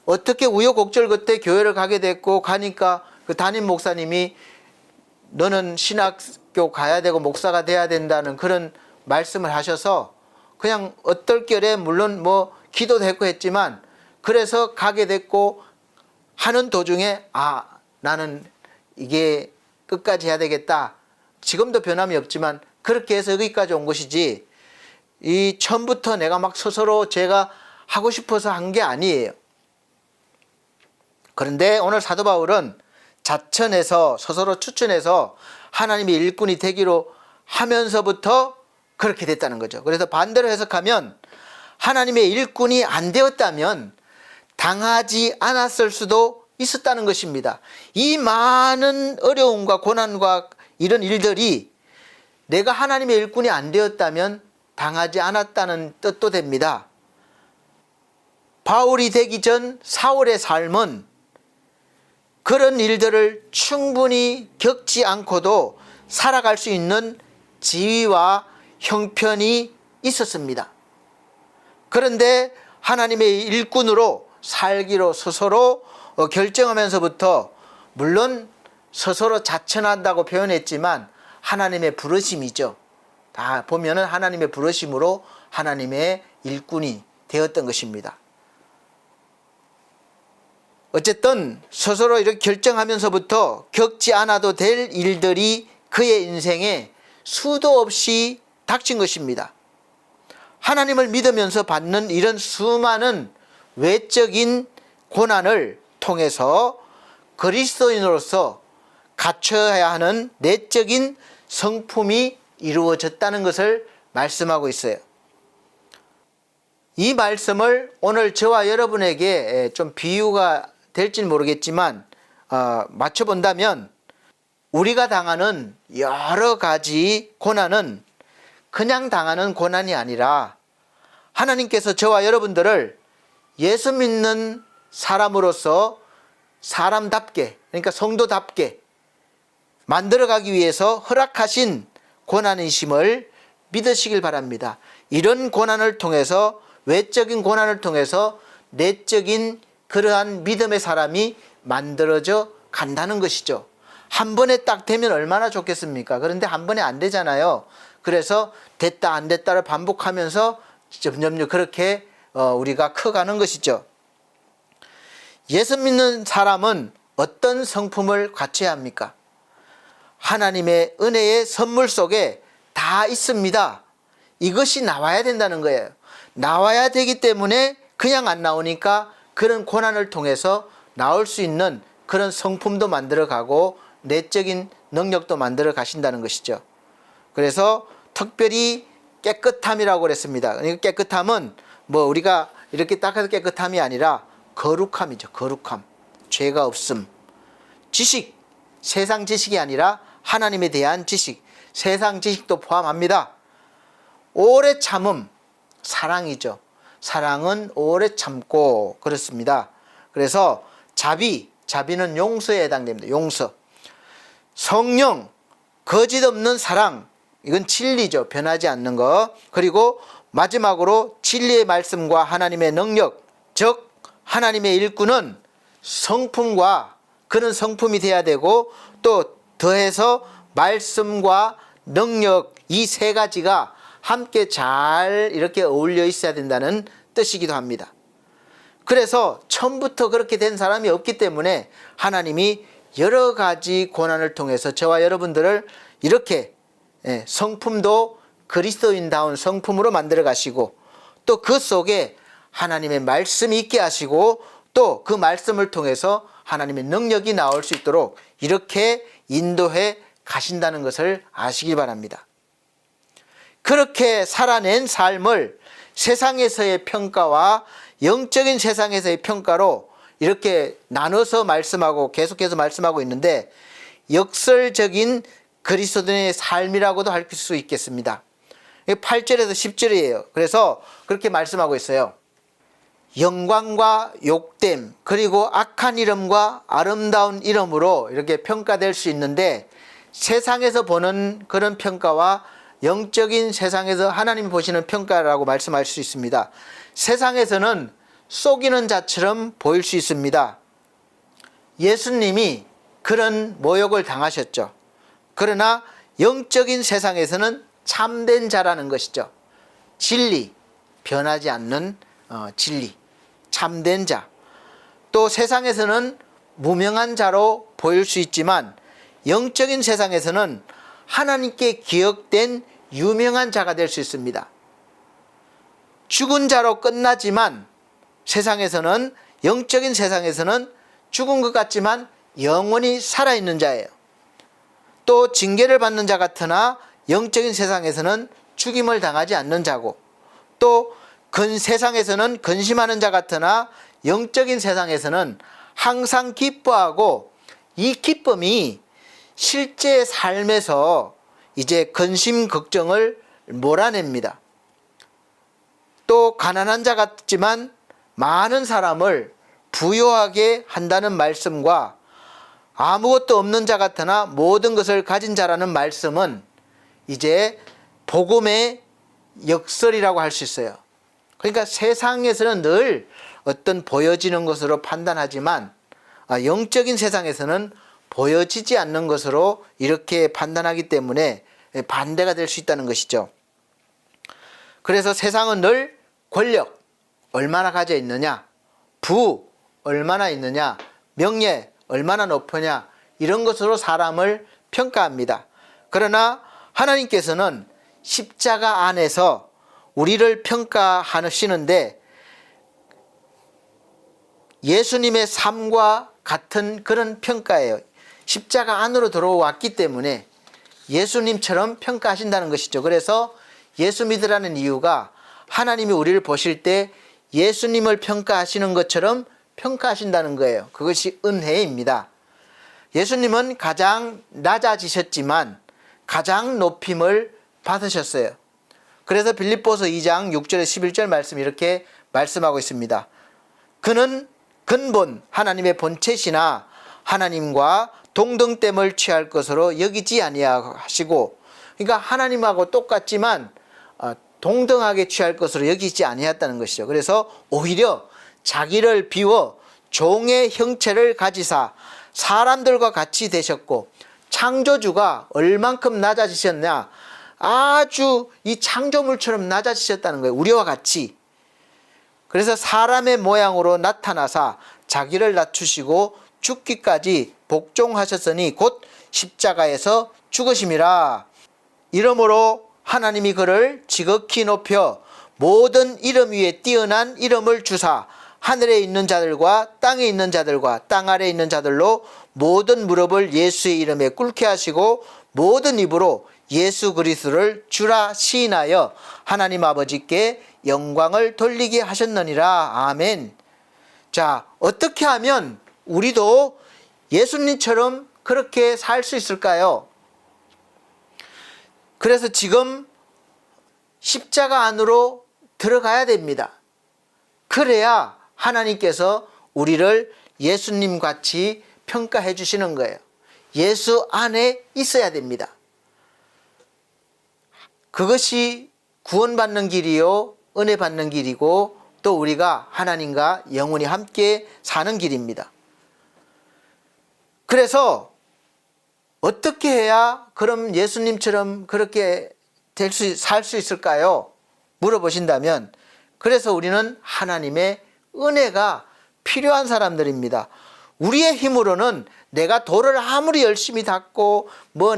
어떻게 우여곡절 끝에 교회를 가게 됐고 가니까 그 담임 목사님이 너는 신학교 가야 되고 목사가 돼야 된다는 그런 말씀을 하셔서 그냥 어떨결에 물론 뭐 기도도 했고 했지만 그래서 가게 됐고 하는 도중에 나는 이게 끝까지 해야 되겠다. 지금도 변함이 없지만 그렇게 해서 여기까지 온 것이지 이 처음부터 내가 막 스스로 제가 하고 싶어서 한 게 아니에요. 그런데 오늘 사도 바울은 자천해서 스스로 추천해서 하나님의 일꾼이 되기로 하면서부터 그렇게 됐다는 거죠. 그래서 반대로 해석하면 하나님의 일꾼이 안 되었다면 당하지 않았을 수도 있었다는 것입니다. 이 많은 어려움과 고난과 이런 일들이 내가 하나님의 일꾼이 안 되었다면 당하지 않았다는 뜻도 됩니다. 바울이 되기 전 사울의 삶은 그런 일들을 충분히 겪지 않고도 살아갈 수 있는 지위와 형편이 있었습니다. 그런데 하나님의 일꾼으로 살기로 스스로 결정하면서부터 물론 스스로 자천한다고 표현했지만 하나님의 부르심이죠. 다 보면은 하나님의 부르심으로 하나님의 일꾼이 되었던 것입니다. 어쨌든 스스로 이렇게 결정하면서부터 겪지 않아도 될 일들이 그의 인생에 수도 없이 닥친 것입니다. 하나님을 믿으면서 받는 이런 수많은 외적인 고난을 통해서 그리스도인으로서 갖춰야 하는 내적인 성품이 이루어졌다는 것을 말씀하고 있어요. 이 말씀을 오늘 저와 여러분에게 좀 비유가 될지는 모르겠지만 맞춰본다면 우리가 당하는 여러 가지 고난은 그냥 당하는 고난이 아니라 하나님께서 저와 여러분들을 예수 믿는 사람으로서 사람답게, 그러니까 성도답게 만들어가기 위해서 허락하신 고난이심을 믿으시길 바랍니다. 이런 고난을 통해서, 외적인 고난을 통해서 내적인 그러한 믿음의 사람이 만들어져 간다는 것이죠. 한 번에 딱 되면 얼마나 좋겠습니까? 그런데 한 번에 안 되잖아요. 그래서 됐다 안 됐다를 반복하면서 점점 그렇게 우리가 커가는 것이죠. 예수 믿는 사람은 어떤 성품을 갖춰야 합니까? 하나님의 은혜의 선물 속에 다 있습니다. 이것이 나와야 된다는 거예요. 나와야 되기 때문에 그냥 안 나오니까 그런 고난을 통해서 나올 수 있는 그런 성품도 만들어가고 내적인 능력도 만들어 가신다는 것이죠. 그래서 특별히 깨끗함이라고 그랬습니다. 깨끗함은 뭐 우리가 이렇게 딱 해서 깨끗함이 아니라 거룩함이죠. 거룩함. 죄가 없음. 지식, 세상 지식이 아니라 하나님에 대한 지식, 세상 지식도 포함합니다. 오래 참음, 사랑이죠. 사랑은 오래 참고 그렇습니다. 그래서 자비는 용서에 해당됩니다. 용서. 성령, 거짓 없는 사랑, 이건 진리죠. 변하지 않는 거. 그리고 마지막으로 진리의 말씀과 하나님의 능력, 즉 하나님의 일꾼은 성품과 그런 성품이 돼야 되고 또 더해서 말씀과 능력, 이 세 가지가 함께 잘 이렇게 어울려 있어야 된다는 뜻이기도 합니다. 그래서 처음부터 그렇게 된 사람이 없기 때문에 하나님이 여러 가지 고난을 통해서 저와 여러분들을 이렇게 성품도 그리스도인다운 성품으로 만들어 가시고 또 그 속에 하나님의 말씀이 있게 하시고 또 그 말씀을 통해서 하나님의 능력이 나올 수 있도록 이렇게 인도해 가신다는 것을 아시기 바랍니다. 그렇게 살아낸 삶을 세상에서의 평가와 영적인 세상에서의 평가로 이렇게 나눠서 말씀하고 계속해서 말씀하고 있는데 역설적인 그리스도인의 삶이라고도 할 수 있겠습니다. 8절에서 10절이에요. 그래서 그렇게 말씀하고 있어요. 영광과 욕됨 그리고 악한 이름과 아름다운 이름으로 이렇게 평가될 수 있는데 세상에서 보는 그런 평가와 영적인 세상에서 하나님 보시는 평가라고 말씀할 수 있습니다. 세상에서는 속이는 자처럼 보일 수 있습니다. 예수님이 그런 모욕을 당하셨죠. 그러나 영적인 세상에서는 참된 자라는 것이죠. 진리, 변하지 않는 진리, 참된 자. 또 세상에서는 무명한 자로 보일 수 있지만 영적인 세상에서는 하나님께 기억된 유명한 자가 될 수 있습니다. 죽은 자로 끝나지만 세상에서는 영적인 세상에서는 죽은 것 같지만 영원히 살아있는 자예요. 또 징계를 받는 자 같으나 영적인 세상에서는 죽임을 당하지 않는 자고 또 세상에서는 근심하는 자 같으나 영적인 세상에서는 항상 기뻐하고 이 기쁨이 실제 삶에서 이제 근심 걱정을 몰아냅니다. 또 가난한 자 같지만 많은 사람을 부유하게 한다는 말씀과 아무것도 없는 자 같으나 모든 것을 가진 자라는 말씀은 이제 복음의 역설이라고 할 수 있어요. 그러니까 세상에서는 늘 어떤 보여지는 것으로 판단하지만 영적인 세상에서는 보여지지 않는 것으로 이렇게 판단하기 때문에 반대가 될 수 있다는 것이죠. 그래서 세상은 늘 권력 얼마나 가져 있느냐, 부 얼마나 있느냐, 명예 얼마나 높으냐 이런 것으로 사람을 평가합니다. 그러나 하나님께서는 십자가 안에서 우리를 평가하시는데 예수님의 삶과 같은 그런 평가예요. 십자가 안으로 들어왔기 때문에 예수님처럼 평가하신다는 것이죠. 그래서 예수 믿으라는 이유가 하나님이 우리를 보실 때 예수님을 평가하시는 것처럼 평가하신다는 거예요. 그것이 은혜입니다. 예수님은 가장 낮아지셨지만 가장 높임을 받으셨어요. 그래서 빌립보서 2장 6절에 11절 말씀 이렇게 말씀하고 있습니다. 그는 근본 하나님의 본체시나 하나님과 동등됨을 취할 것으로 여기지 아니하시고 그러니까 하나님하고 똑같지만 동등하게 취할 것으로 여기지 아니했다는 것이죠. 그래서 오히려 자기를 비워 종의 형체를 가지사 사람들과 같이 되셨고 창조주가 얼만큼 낮아지셨냐 아주 이 창조물처럼 낮아지셨다는 거예요. 우리와 같이. 그래서 사람의 모양으로 나타나사 자기를 낮추시고 죽기까지 복종하셨으니 곧 십자가에서 죽으심이라. 이러므로 하나님이 그를 지극히 높여 모든 이름 위에 뛰어난 이름을 주사 하늘에 있는 자들과 땅에 있는 자들과 땅 아래에 있는 자들로 모든 무릎을 예수의 이름에 꿇게 하시고 모든 입으로 예수 그리스도를 주라 시인하여 하나님 아버지께 영광을 돌리게 하셨느니라. 아멘. 자, 어떻게 하면 우리도 예수님처럼 그렇게 살 수 있을까요? 그래서 지금 십자가 안으로 들어가야 됩니다. 그래야 하나님께서 우리를 예수님 같이 평가해 주시는 거예요. 예수 안에 있어야 됩니다. 그것이 구원받는 길이요, 은혜 받는 길이고, 또 우리가 하나님과 영원히 함께 사는 길입니다. 그래서 어떻게 해야 그럼 예수님처럼 그렇게 살 수 있을까요? 물어보신다면, 그래서 우리는 하나님의 은혜가 필요한 사람들입니다. 우리의 힘으로는 내가 돌을 아무리 열심히 닦고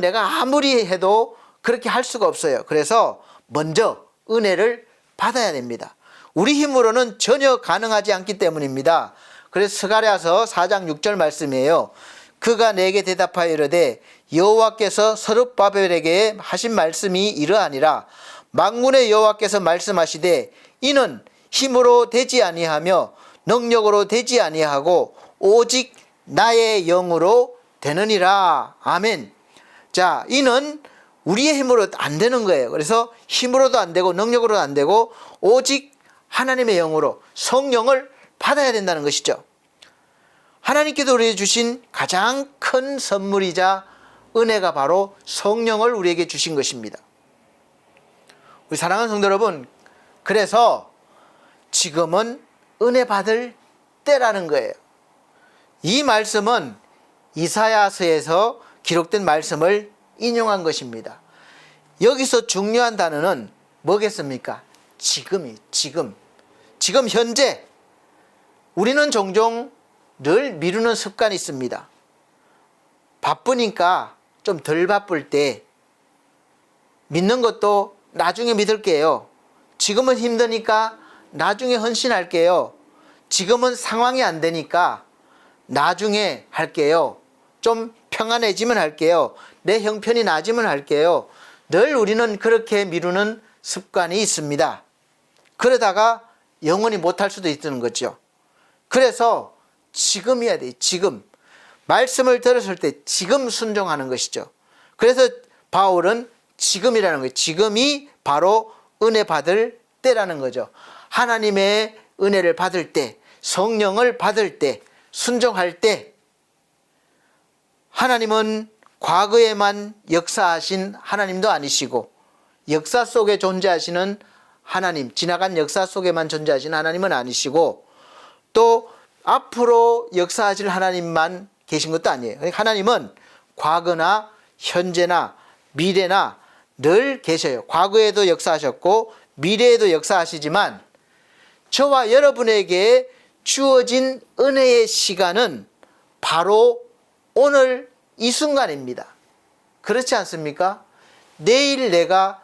내가 아무리 해도 그렇게 할 수가 없어요. 그래서 먼저 은혜를 받아야 됩니다. 우리 힘으로는 전혀 가능하지 않기 때문입니다. 그래서 스가랴서 4장 6절 말씀이에요. 그가 내게 대답하여 이르되 여호와께서 서룹바벨에게 하신 말씀이 이러하니라. 만군의 여호와께서 말씀하시되 이는 힘으로 되지 아니하며 능력으로 되지 아니하고 오직 나의 영으로 되느니라. 아멘. 자, 이는 우리의 힘으로 안 되는 거예요. 그래서 힘으로도 안 되고 능력으로도 안 되고 오직 하나님의 영으로, 성령을 받아야 된다는 것이죠. 하나님께서 우리에게 주신 가장 큰 선물이자 은혜가 바로 성령을 우리에게 주신 것입니다. 우리 사랑하는 성도 여러분, 그래서 지금은 은혜 받을 때라는 거예요. 이 말씀은 이사야서에서 기록된 말씀을 인용한 것입니다. 여기서 중요한 단어는 뭐겠습니까? 지금 현재. 우리는 종종 늘 미루는 습관이 있습니다. 바쁘니까 좀 덜 바쁠 때 믿는 것도 나중에 믿을게요. 지금은 힘드니까 나중에 헌신할게요. 지금은 상황이 안 되니까 나중에 할게요. 좀 평안해지면 할게요. 내 형편이 나아지면 할게요. 늘 우리는 그렇게 미루는 습관이 있습니다. 그러다가 영원히 못할 수도 있는 거죠. 그래서 지금이어야 돼요. 지금. 말씀을 들었을 때 지금 순종하는 것이죠. 그래서 바울은 지금이라는 거예요. 지금이 바로 은혜 받을 때라는 거죠. 하나님의 은혜를 받을 때, 성령을 받을 때, 순종할 때, 하나님은 과거에만 역사하신 하나님도 아니시고 역사 속에 존재하시는 하나님, 지나간 역사 속에만 존재하시는 하나님은 아니시고 또 앞으로 역사하실 하나님만 계신 것도 아니에요. 하나님은 과거나 현재나 미래나 늘 계셔요. 과거에도 역사하셨고 미래에도 역사하시지만 저와 여러분에게 주어진 은혜의 시간은 바로 오늘 이 순간입니다. 그렇지 않습니까? 내일 내가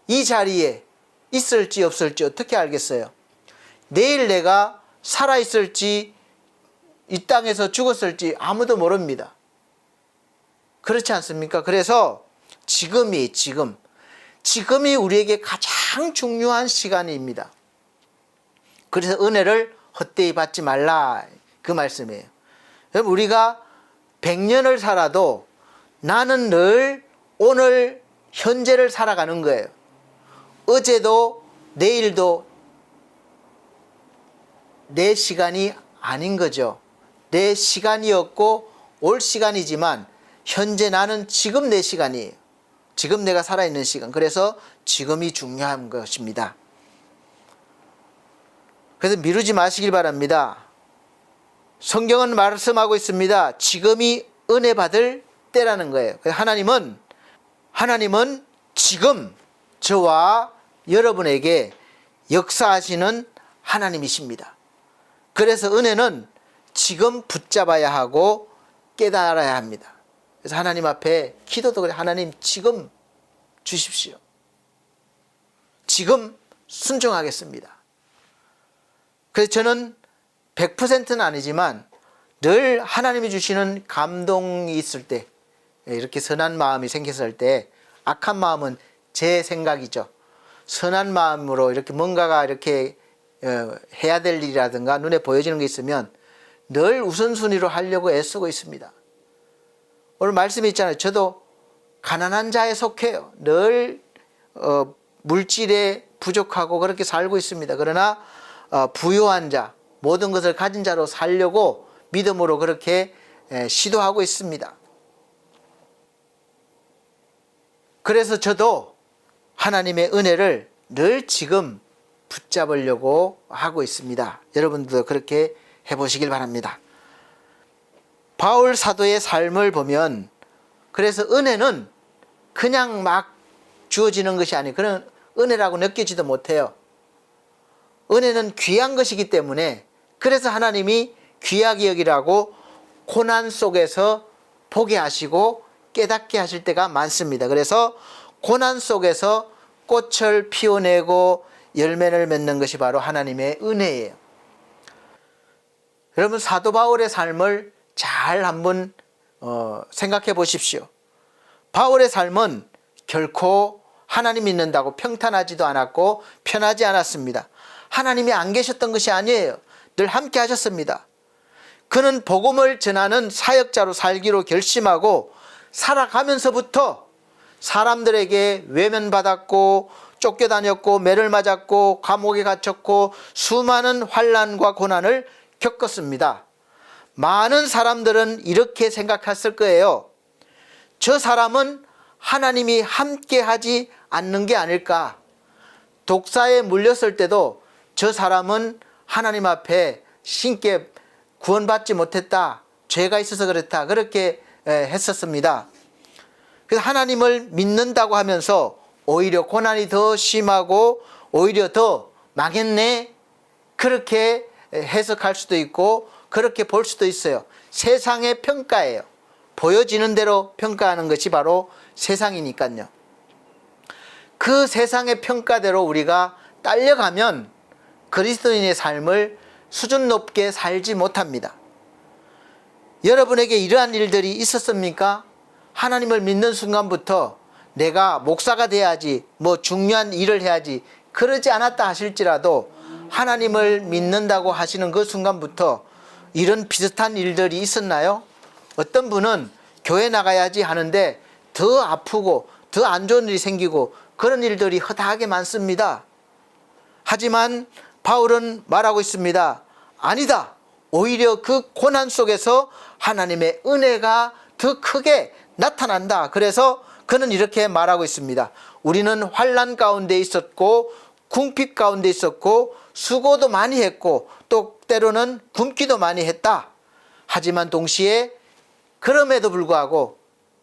이 자리에 있을지 없을지 어떻게 알겠어요? 내일 내가 살아있을지 이 땅에서 죽었을지 아무도 모릅니다. 그렇지 않습니까? 그래서 지금이 우리에게 가장 중요한 시간입니다. 그래서 은혜를 헛되이 받지 말라, 그 말씀이에요. 여러분, 우리가 100년을 살아도 나는 늘 오늘 현재를 살아가는 거예요. 어제도 내일도 내 시간이 아닌 거죠. 내 시간이었고 올 시간이지만 현재 나는 지금 내 시간이에요. 지금 내가 살아있는 시간. 그래서 지금이 중요한 것입니다. 그래서 미루지 마시길 바랍니다. 성경은 말씀하고 있습니다. 지금이 은혜 받을 때라는 거예요. 하나님은 지금 저와 여러분에게 역사하시는 하나님이십니다. 그래서 은혜는 지금 붙잡아야 하고 깨달아야 합니다. 그래서 하나님 앞에 기도도 그래. 하나님 지금 주십시오. 지금 순종하겠습니다. 그래서 저는 100%는 아니지만 늘 하나님이 주시는 감동이 있을 때, 이렇게 선한 마음이 생겼을 때, 악한 마음은 제 생각이죠. 선한 마음으로 이렇게 뭔가가 이렇게 해야 될 일이라든가 눈에 보여지는 게 있으면 늘 우선순위로 하려고 애쓰고 있습니다. 오늘 말씀이 있잖아요. 저도 가난한 자에 속해요. 늘 물질에 부족하고 그렇게 살고 있습니다. 그러나 부유한 자, 모든 것을 가진 자로 살려고 믿음으로 그렇게 시도하고 있습니다. 그래서 저도 하나님의 은혜를 늘 지금 붙잡으려고 하고 있습니다. 여러분들도 그렇게 해보시길 바랍니다. 바울 사도의 삶을 보면 그래서 은혜는 그냥 막 주어지는 것이 아니고 그런 은혜라고 느끼지도 못해요. 은혜는 귀한 것이기 때문에 그래서 하나님이 귀하게 여기라고 고난 속에서 보게 하시고 깨닫게 하실 때가 많습니다. 그래서 고난 속에서 꽃을 피워내고 열매를 맺는 것이 바로 하나님의 은혜예요. 여러분 사도 바울의 삶을 잘 한번 생각해 보십시오. 바울의 삶은 결코 하나님 믿는다고 평탄하지도 않았고 편하지 않았습니다. 하나님이 안 계셨던 것이 아니에요. 늘 함께 하셨습니다. 그는 복음을 전하는 사역자로 살기로 결심하고 살아가면서부터 사람들에게 외면받았고 쫓겨다녔고 매를 맞았고 감옥에 갇혔고 수많은 환난과 고난을 겪었습니다. 많은 사람들은 이렇게 생각했을 거예요. 저 사람은 하나님이 함께 하지 않는 게 아닐까. 독사에 물렸을 때도 저 사람은 하나님 앞에 신께 구원받지 못했다. 죄가 있어서 그렇다. 그렇게 했었습니다. 그래서 하나님을 믿는다고 하면서 오히려 고난이 더 심하고 오히려 더 망했네. 그렇게 해석할 수도 있고 그렇게 볼 수도 있어요. 세상의 평가예요. 보여지는 대로 평가하는 것이 바로 세상이니까요. 그 세상의 평가대로 우리가 딸려가면 그리스도인의 삶을 수준 높게 살지 못합니다. 여러분에게 이러한 일들이 있었습니까? 하나님을 믿는 순간부터 내가 목사가 돼야지, 뭐 중요한 일을 해야지, 그러지 않았다 하실지라도 하나님을 믿는다고 하시는 그 순간부터 이런 비슷한 일들이 있었나요? 어떤 분은 교회 나가야지 하는데 더 아프고 더 안 좋은 일이 생기고 그런 일들이 허다하게 많습니다. 하지만 바울은 말하고 있습니다. 아니다. 오히려 그 고난 속에서 하나님의 은혜가 더 크게 나타난다. 그래서 그는 이렇게 말하고 있습니다. 우리는 환난 가운데 있었고 궁핍 가운데 있었고 수고도 많이 했고 또 때로는 굶기도 많이 했다. 하지만 동시에 그럼에도 불구하고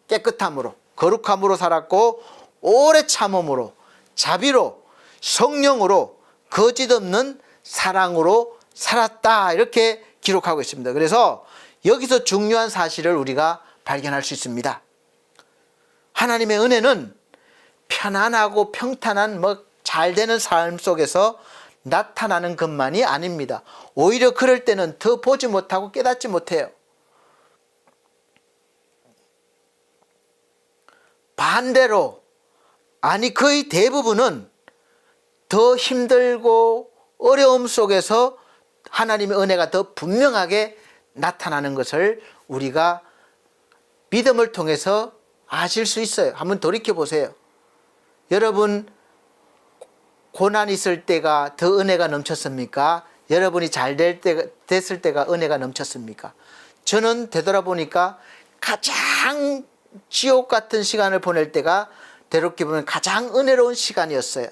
깨끗함으로 거룩함으로 살았고 오래 참음으로 자비로 성령으로 거짓 없는 사랑으로 살았다. 이렇게 기록하고 있습니다. 그래서 여기서 중요한 사실을 우리가 발견할 수 있습니다. 하나님의 은혜는 편안하고 평탄한 잘 되는 삶 속에서 나타나는 것만이 아닙니다. 오히려 그럴 때는 더 보지 못하고 깨닫지 못해요. 반대로 아니 거의 대부분은 더 힘들고 어려움 속에서 하나님의 은혜가 더 분명하게 나타나는 것을 우리가 믿음을 통해서 아실 수 있어요. 한번 돌이켜 보세요. 여러분 고난이 있을 때가 더 은혜가 넘쳤습니까? 여러분이 잘 됐을 때가 은혜가 넘쳤습니까? 저는 되돌아보니까 가장 지옥 같은 시간을 보낼 때가 되돌이켜 보면 가장 은혜로운 시간이었어요.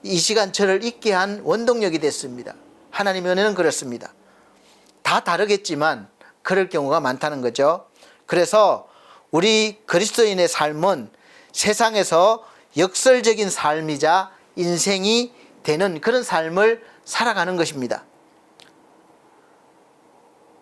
이 시간 저를 있게 한 원동력이 됐습니다. 하나님의 은혜는 그렇습니다. 다 다르겠지만 그럴 경우가 많다는 거죠. 그래서 우리 그리스도인의 삶은 세상에서 역설적인 삶이자 인생이 되는 그런 삶을 살아가는 것입니다.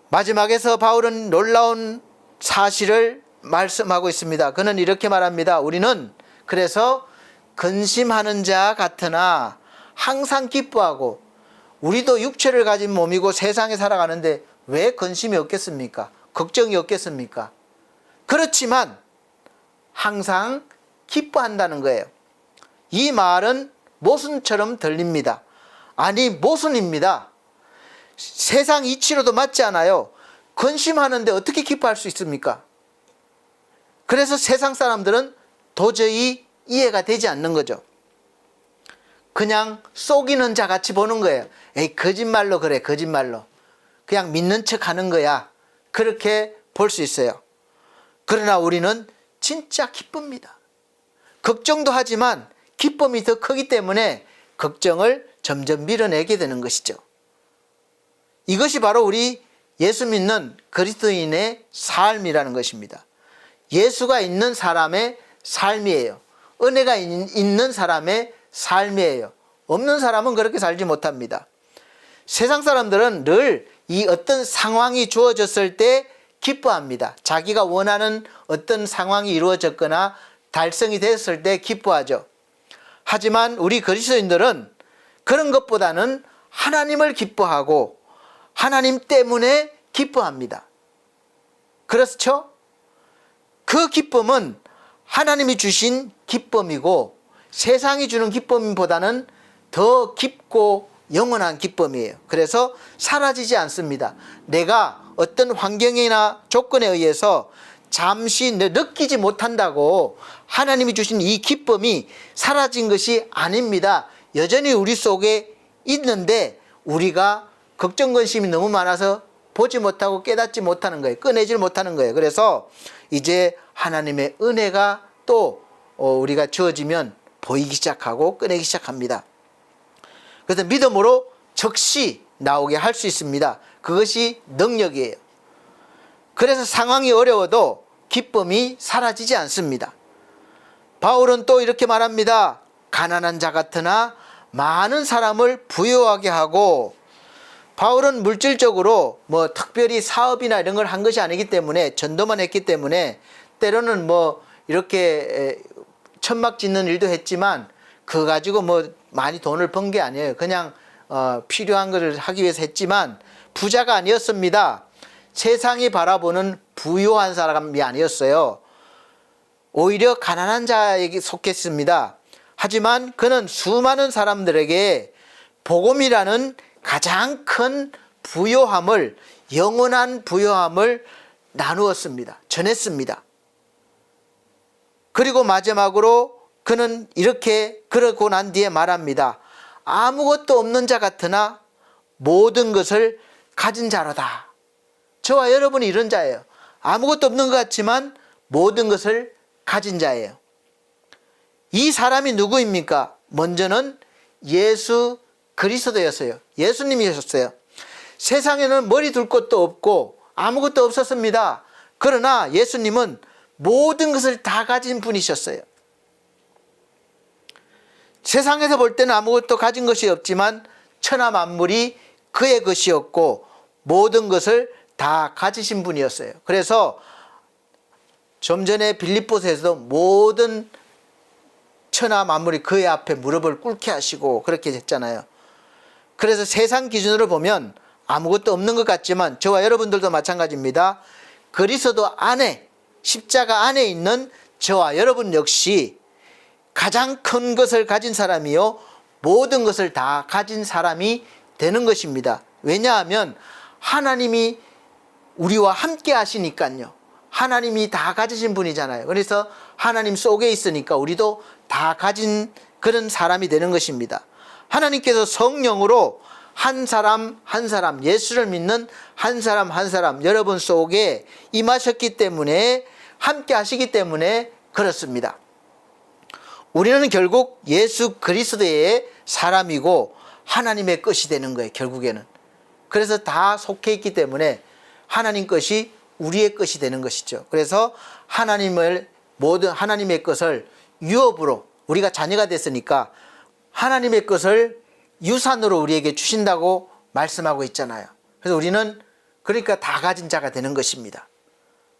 마지막에서 바울은 놀라운 사실을 말씀하고 있습니다. 그는 이렇게 말합니다. 우리는 그래서 근심하는 자 같으나 항상 기뻐하고 우리도 육체를 가진 몸이고 세상에 살아가는데 왜 근심이 없겠습니까? 걱정이 없겠습니까? 그렇지만 항상 기뻐한다는 거예요. 이 말은 모순처럼 들립니다. 아니 모순입니다. 세상 이치로도 맞지 않아요. 근심하는데 어떻게 기뻐할 수 있습니까? 그래서 세상 사람들은 도저히 이해가 되지 않는 거죠. 그냥 속이는 자 같이 보는 거예요. 에이, 거짓말로 그래, 거짓말로. 그냥 믿는 척 하는 거야. 그렇게 볼 수 있어요. 그러나 우리는 진짜 기쁩니다. 걱정도 하지만 기쁨이 더 크기 때문에 걱정을 점점 밀어내게 되는 것이죠. 이것이 바로 우리 예수 믿는 그리스도인의 삶이라는 것입니다. 예수가 있는 사람의 삶이에요. 은혜가 있는 사람의 삶이에요. 없는 사람은 그렇게 살지 못합니다. 세상 사람들은 늘 이 어떤 상황이 주어졌을 때 기뻐합니다. 자기가 원하는 어떤 상황이 이루어졌거나 달성이 됐을 때 기뻐하죠. 하지만 우리 그리스도인들은 그런 것보다는 하나님을 기뻐하고 하나님 때문에 기뻐합니다. 그렇죠? 그 기쁨은 하나님이 주신 기쁨이고 세상이 주는 기쁨보다는 더 깊고 영원한 기쁨이에요. 그래서 사라지지 않습니다. 내가 어떤 환경이나 조건에 의해서 잠시 느끼지 못한다고 하나님이 주신 이 기쁨이 사라진 것이 아닙니다. 여전히 우리 속에 있는데 우리가 걱정 근심이 너무 많아서 보지 못하고 깨닫지 못하는 거예요. 꺼내질 못하는 거예요. 그래서 이제 하나님의 은혜가 또 우리가 주어지면 보이기 시작하고 꺼내기 시작합니다. 그래서 믿음으로 즉시 나오게 할 수 있습니다. 그것이 능력이에요. 그래서 상황이 어려워도 기쁨이 사라지지 않습니다. 바울은 또 이렇게 말합니다. 가난한 자 같으나 많은 사람을 부유하게 하고, 바울은 물질적으로 뭐 특별히 사업이나 이런 걸 한 것이 아니기 때문에, 전도만 했기 때문에 때로는 뭐 이렇게 천막 짓는 일도 했지만 그거 가지고 뭐 많이 돈을 번 게 아니에요. 그냥 필요한 것을 하기 위해서 했지만 부자가 아니었습니다. 세상이 바라보는 부유한 사람이 아니었어요. 오히려 가난한 자에게 속했습니다. 하지만 그는 수많은 사람들에게 복음이라는 가장 큰 부요함을, 영원한 부요함을 나누었습니다. 전했습니다. 그리고 마지막으로 그는 이렇게 그러고 난 뒤에 말합니다. 아무것도 없는 자 같으나 모든 것을 가진 자로다. 저와 여러분이 이런 자예요. 아무것도 없는 것 같지만 모든 것을 가진 자예요. 이 사람이 누구입니까? 먼저는 예수 그리스도였어요. 예수님이셨어요. 세상에는 머리 둘 곳도 없고 아무것도 없었습니다. 그러나 예수님은 모든 것을 다 가진 분이셨어요. 세상에서 볼 때는 아무것도 가진 것이 없지만 천하 만물이 그의 것이었고 모든 것을 다 가지신 분이었어요. 그래서 좀 전에 빌립보서에서도 모든 천하 만물이 그의 앞에 무릎을 꿇게 하시고 그렇게 했잖아요. 그래서 세상 기준으로 보면 아무것도 없는 것 같지만 저와 여러분들도 마찬가지입니다. 그리스도 안에, 십자가 안에 있는 저와 여러분 역시 가장 큰 것을 가진 사람이요 모든 것을 다 가진 사람이 되는 것입니다. 왜냐하면 하나님이 우리와 함께 하시니까요. 하나님이 다 가지신 분이잖아요. 그래서 하나님 속에 있으니까 우리도 다 가진 그런 사람이 되는 것입니다. 하나님께서 성령으로 한 사람 한 사람, 예수를 믿는 한 사람 한 사람 여러분 속에 임하셨기 때문에, 함께 하시기 때문에 그렇습니다. 우리는 결국 예수 그리스도의 사람이고 하나님의 것이 되는 거예요. 결국에는. 그래서 다 속해 있기 때문에 하나님 것이 우리의 것이 되는 것이죠. 그래서 하나님의 것을 유업으로, 우리가 자녀가 됐으니까 하나님의 것을 유산으로 우리에게 주신다고 말씀하고 있잖아요. 그래서 우리는 그러니까 다 가진 자가 되는 것입니다.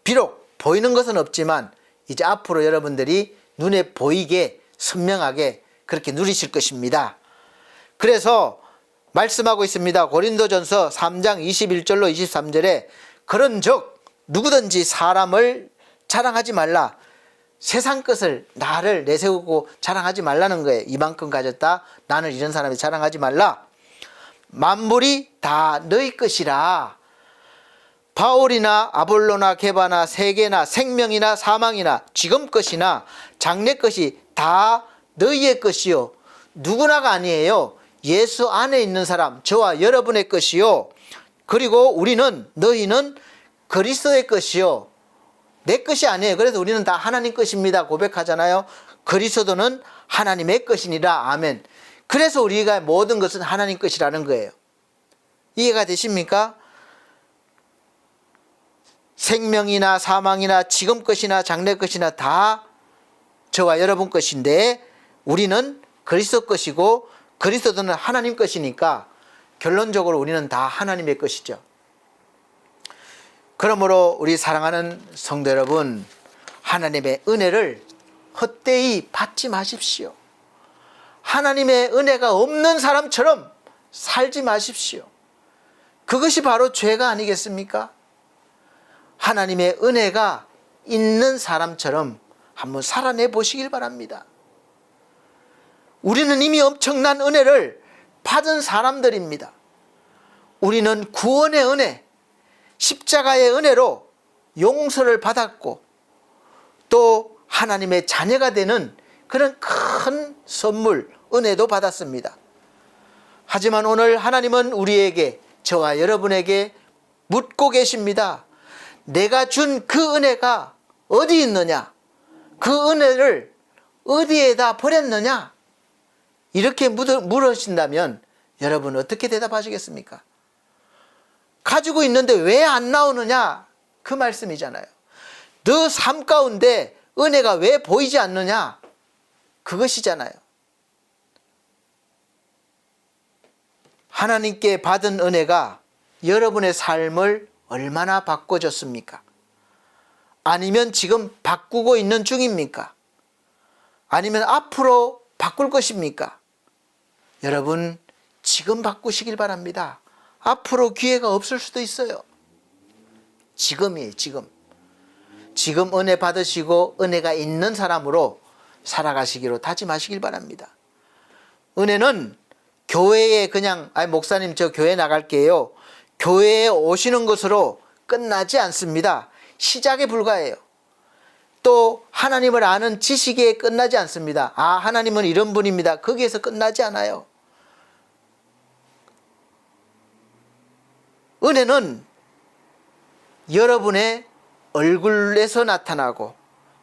비록 보이는 것은 없지만 이제 앞으로 여러분들이 눈에 보이게 선명하게 그렇게 누리실 것입니다. 그래서 말씀하고 있습니다. 고린도전서 3장 21절로 23절에 그런즉 누구든지 사람을 자랑하지 말라. 세상 것을, 나를 내세우고 자랑하지 말라는 거예요. 이만큼 가졌다, 나는 이런 사람이 자랑하지 말라. 만물이 다 너희 것이라. 바울이나 아볼로나 게바나 세계나 생명이나 사망이나 지금 것이나 장래 것이 다 너희의 것이요. 누구나가 아니에요. 예수 안에 있는 사람, 저와 여러분의 것이요. 그리고 우리는, 너희는 그리스도의 것이요. 내 것이 아니에요. 그래서 우리는 다 하나님 것입니다 고백하잖아요. 그리스도는 하나님의 것이니라. 아멘. 그래서 우리가 모든 것은 하나님 것이라는 거예요. 이해가 되십니까? 생명이나 사망이나 지금 것이나 장래 것이나 다 저와 여러분 것인데 우리는 그리스도 것이고 그리스도는 하나님 것이니까 결론적으로 우리는 다 하나님의 것이죠. 그러므로 우리 사랑하는 성도 여러분, 하나님의 은혜를 헛되이 받지 마십시오. 하나님의 은혜가 없는 사람처럼 살지 마십시오. 그것이 바로 죄가 아니겠습니까? 하나님의 은혜가 있는 사람처럼 한번 살아내 보시길 바랍니다. 우리는 이미 엄청난 은혜를 받은 사람들입니다. 우리는 구원의 은혜, 십자가의 은혜로 용서를 받았고 또 하나님의 자녀가 되는 그런 큰 선물, 은혜도 받았습니다. 하지만 오늘 하나님은 우리에게, 저와 여러분에게 묻고 계십니다. 내가 준 그 은혜가 어디 있느냐? 그 은혜를 어디에다 버렸느냐? 이렇게 물으신다면 여러분 어떻게 대답하시겠습니까? 가지고 있는데 왜 안 나오느냐? 그 말씀이잖아요. 너 삶 가운데 은혜가 왜 보이지 않느냐? 그것이잖아요. 하나님께 받은 은혜가 여러분의 삶을 얼마나 바꿔줬습니까? 아니면 지금 바꾸고 있는 중입니까? 아니면 앞으로 바꿀 것입니까? 여러분, 지금 바꾸시길 바랍니다. 앞으로 기회가 없을 수도 있어요. 지금이에요, 지금. 지금 은혜 받으시고 은혜가 있는 사람으로 살아가시기로 다짐하시길 바랍니다. 은혜는 교회에 그냥, 목사님 저 교회 나갈게요. 교회에 오시는 것으로 끝나지 않습니다. 시작에 불과해요. 또 하나님을 아는 지식에 끝나지 않습니다. 아, 하나님은 이런 분입니다. 거기에서 끝나지 않아요. 은혜는 여러분의 얼굴에서 나타나고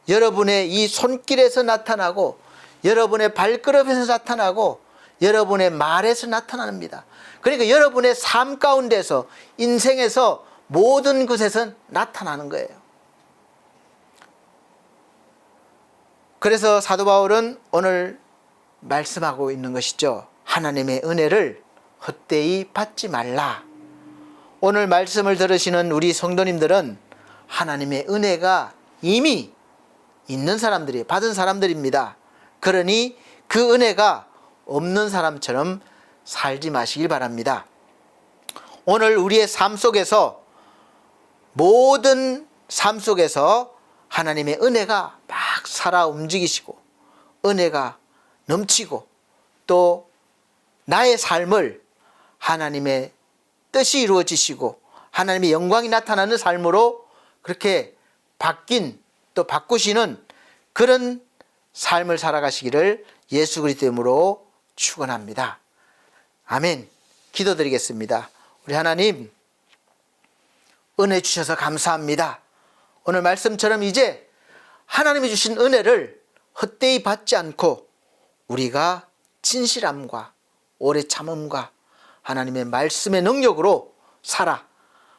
여러분의 이 손길에서 나타나고 여러분의 발걸음에서 나타나고 여러분의 말에서 나타납니다. 그러니까 여러분의 삶 가운데서, 인생에서 모든 것에서 나타나는 거예요. 그래서 사도 바울은 오늘 말씀하고 있는 것이죠. 하나님의 은혜를 헛되이 받지 말라. 오늘 말씀을 들으시는 우리 성도님들은 하나님의 은혜가 이미 있는 사람들이, 받은 사람들입니다. 그러니 그 은혜가 없는 사람처럼 살지 마시길 바랍니다. 오늘 우리의 삶 속에서, 모든 삶 속에서 하나님의 은혜가 막 살아 움직이시고 은혜가 넘치고 또 나의 삶을 하나님의 뜻이 이루어지시고 하나님의 영광이 나타나는 삶으로 그렇게 바뀐, 또 바꾸시는 그런 삶을 살아가시기를 예수 그리스도의 이름으로 축원합니다. 아멘. 기도드리겠습니다. 우리 하나님, 은혜 주셔서 감사합니다. 오늘 말씀처럼 이제 하나님이 주신 은혜를 헛되이 받지 않고 우리가 진실함과 오래 참음과 하나님의 말씀의 능력으로 살아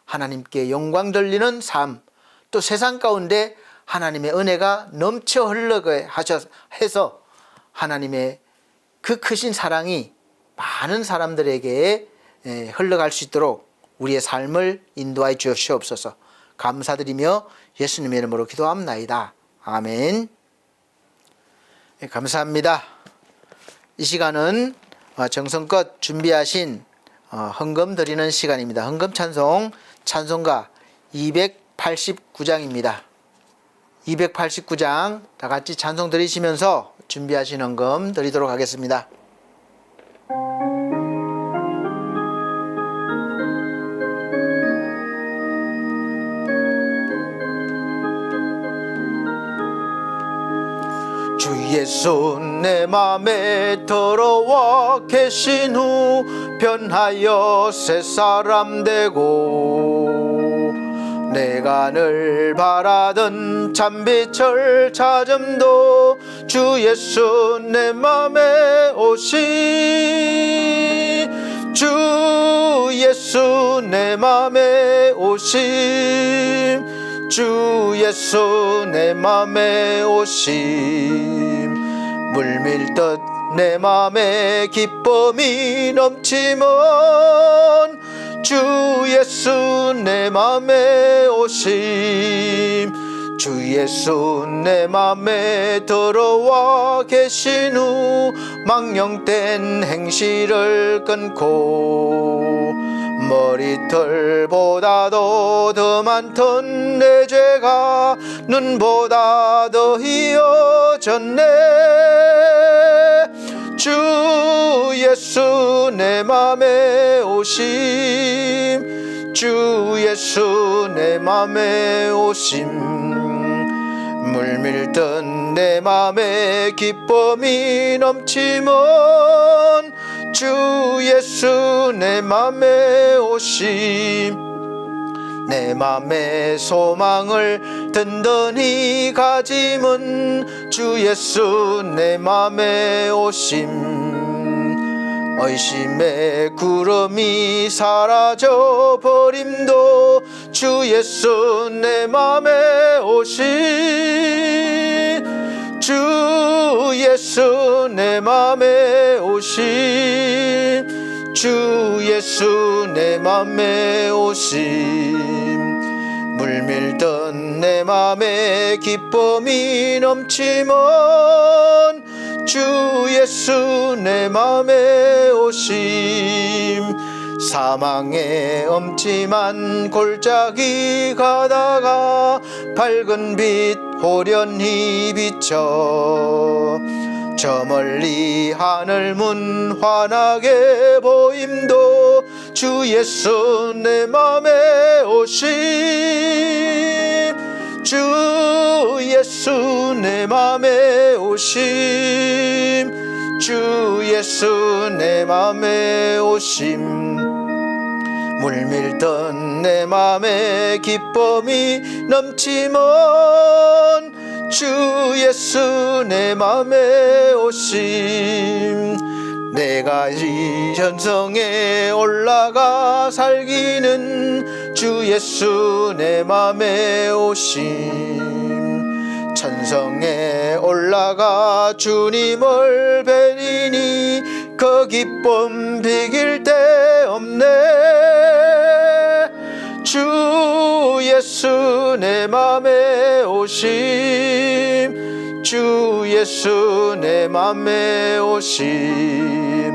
하나님께 영광 돌리는 삶, 또 세상 가운데 하나님의 은혜가 넘쳐 흘러게 해서 하나님의 그 크신 사랑이 많은 사람들에게 흘러갈 수 있도록 우리의 삶을 인도하여 주시옵소서. 감사드리며 예수님의 이름으로 기도합나이다. 아멘. 감사합니다. 이 시간은 정성껏 준비하신 헌금 드리는 시간입니다. 헌금 찬송, 찬송가 289장입니다. 289장 다 같이 찬송 드리시면서 준비하신 헌금 드리도록 하겠습니다. 예수 내 맘에 들어와 계신 후 변하여 새 사람 되고 내가 늘 바라던 참빛을 찾음도 주 예수 내 맘에 오시 주 예수 내 맘에 오심 주 예수 내 맘에 오심 물밀듯 내 맘에 기쁨이 넘치면 주 예수 내 맘에 오심 주 예수 내 맘에 들어와 계신 후 망령된 행실을 끊고 머리털보다도 더 많던 내 죄가 눈보다 더 희어졌네 주 예수 내 맘에 오심 주 예수 내 맘에 오심 물밀듯 내 맘에 기쁨이 넘치면 주 예수 내 맘에 오심 내 맘에 소망을 든든히 가짐은 주 예수 내 맘에 오심 의심의 구름이 사라져 버림도 주 예수 내 맘에 오심 주 예수 내 맘에 오심 주 예수 내 맘에 오심 물밀듯 내 맘에 기쁨이 넘치면 주 예수 내 맘에 오심 사망의 엄침한 골짜기 가다가 밝은 빛 호련히 비쳐 저 멀리 하늘 문 환하게 보임도 주 예수 내 맘에 오심 주 예수 내 맘에 오심 주 예수 내 맘에 오심 물밀듯 내 맘에 기쁨이 넘치면 주 예수 내 맘에 오심 내가 이 천성에 올라가 살기는 주 예수 내 맘에 오심 천성에 올라가 주님을 뵈리니 그 기쁨 비길 데 없네 주 예수 내 맘에 오심 주 예수 내 맘에 오심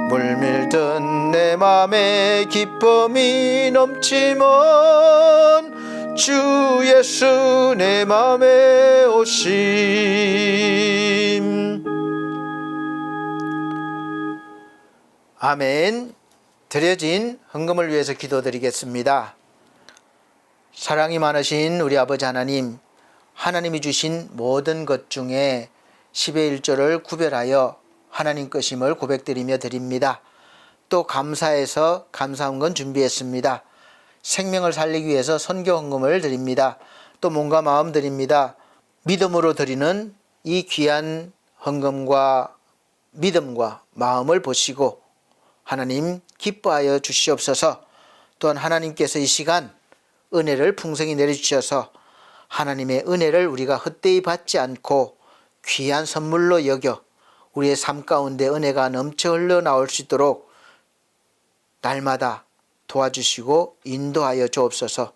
물밀듯 내 맘에 기쁨이 넘치면 주 예수 내 맘에 오심 아멘. 드려진 헌금을 위해서 기도드리겠습니다. 사랑이 많으신 우리 아버지 하나님, 하나님이 주신 모든 것 중에 10의 1조를 구별하여 하나님 것임을 고백드리며 드립니다. 또 감사해서 감사헌금 준비했습니다. 생명을 살리기 위해서 선교 헌금을 드립니다. 또 몸과 마음 드립니다. 믿음으로 드리는 이 귀한 헌금과 믿음과 마음을 보시고 하나님 기뻐하여 주시옵소서. 또한 하나님께서 이 시간 은혜를 풍성히 내려주셔서 하나님의 은혜를 우리가 헛되이 받지 않고 귀한 선물로 여겨 우리의 삶 가운데 은혜가 넘쳐 흘러나올 수 있도록 날마다 도와주시고 인도하여 주옵소서.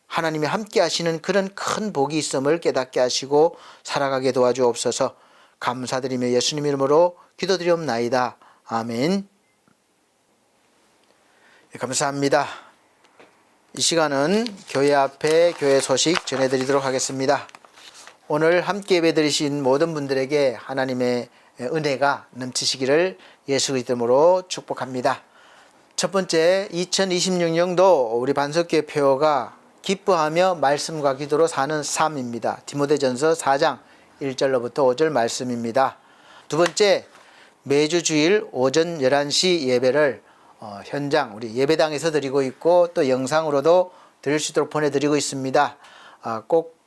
하나님이 함께 하시는 그런 큰 복이 있음을 깨닫게 하시고 살아가게 도와주옵소서. 감사드리며 예수님 이름으로 기도드리옵나이다. 아멘. 감사합니다. 이 시간은 교회 앞에 교회 소식 전해드리도록 하겠습니다. 오늘 함께 예배드리신 모든 분들에게 하나님의 은혜가 넘치시기를 예수 그리스도로 축복합니다. 첫 번째 2026년도 우리 반석교회 표어가 기뻐하며 말씀과 기도로 사는 삶입니다. 디모데전서 4장 1절로부터 5절 말씀입니다. 두 번째, 매주 주일 오전 11시 예배를 현장 우리 예배당에서 드리고 있고 또 영상으로도 드릴 수 있도록 보내드리고 있습니다. 꼭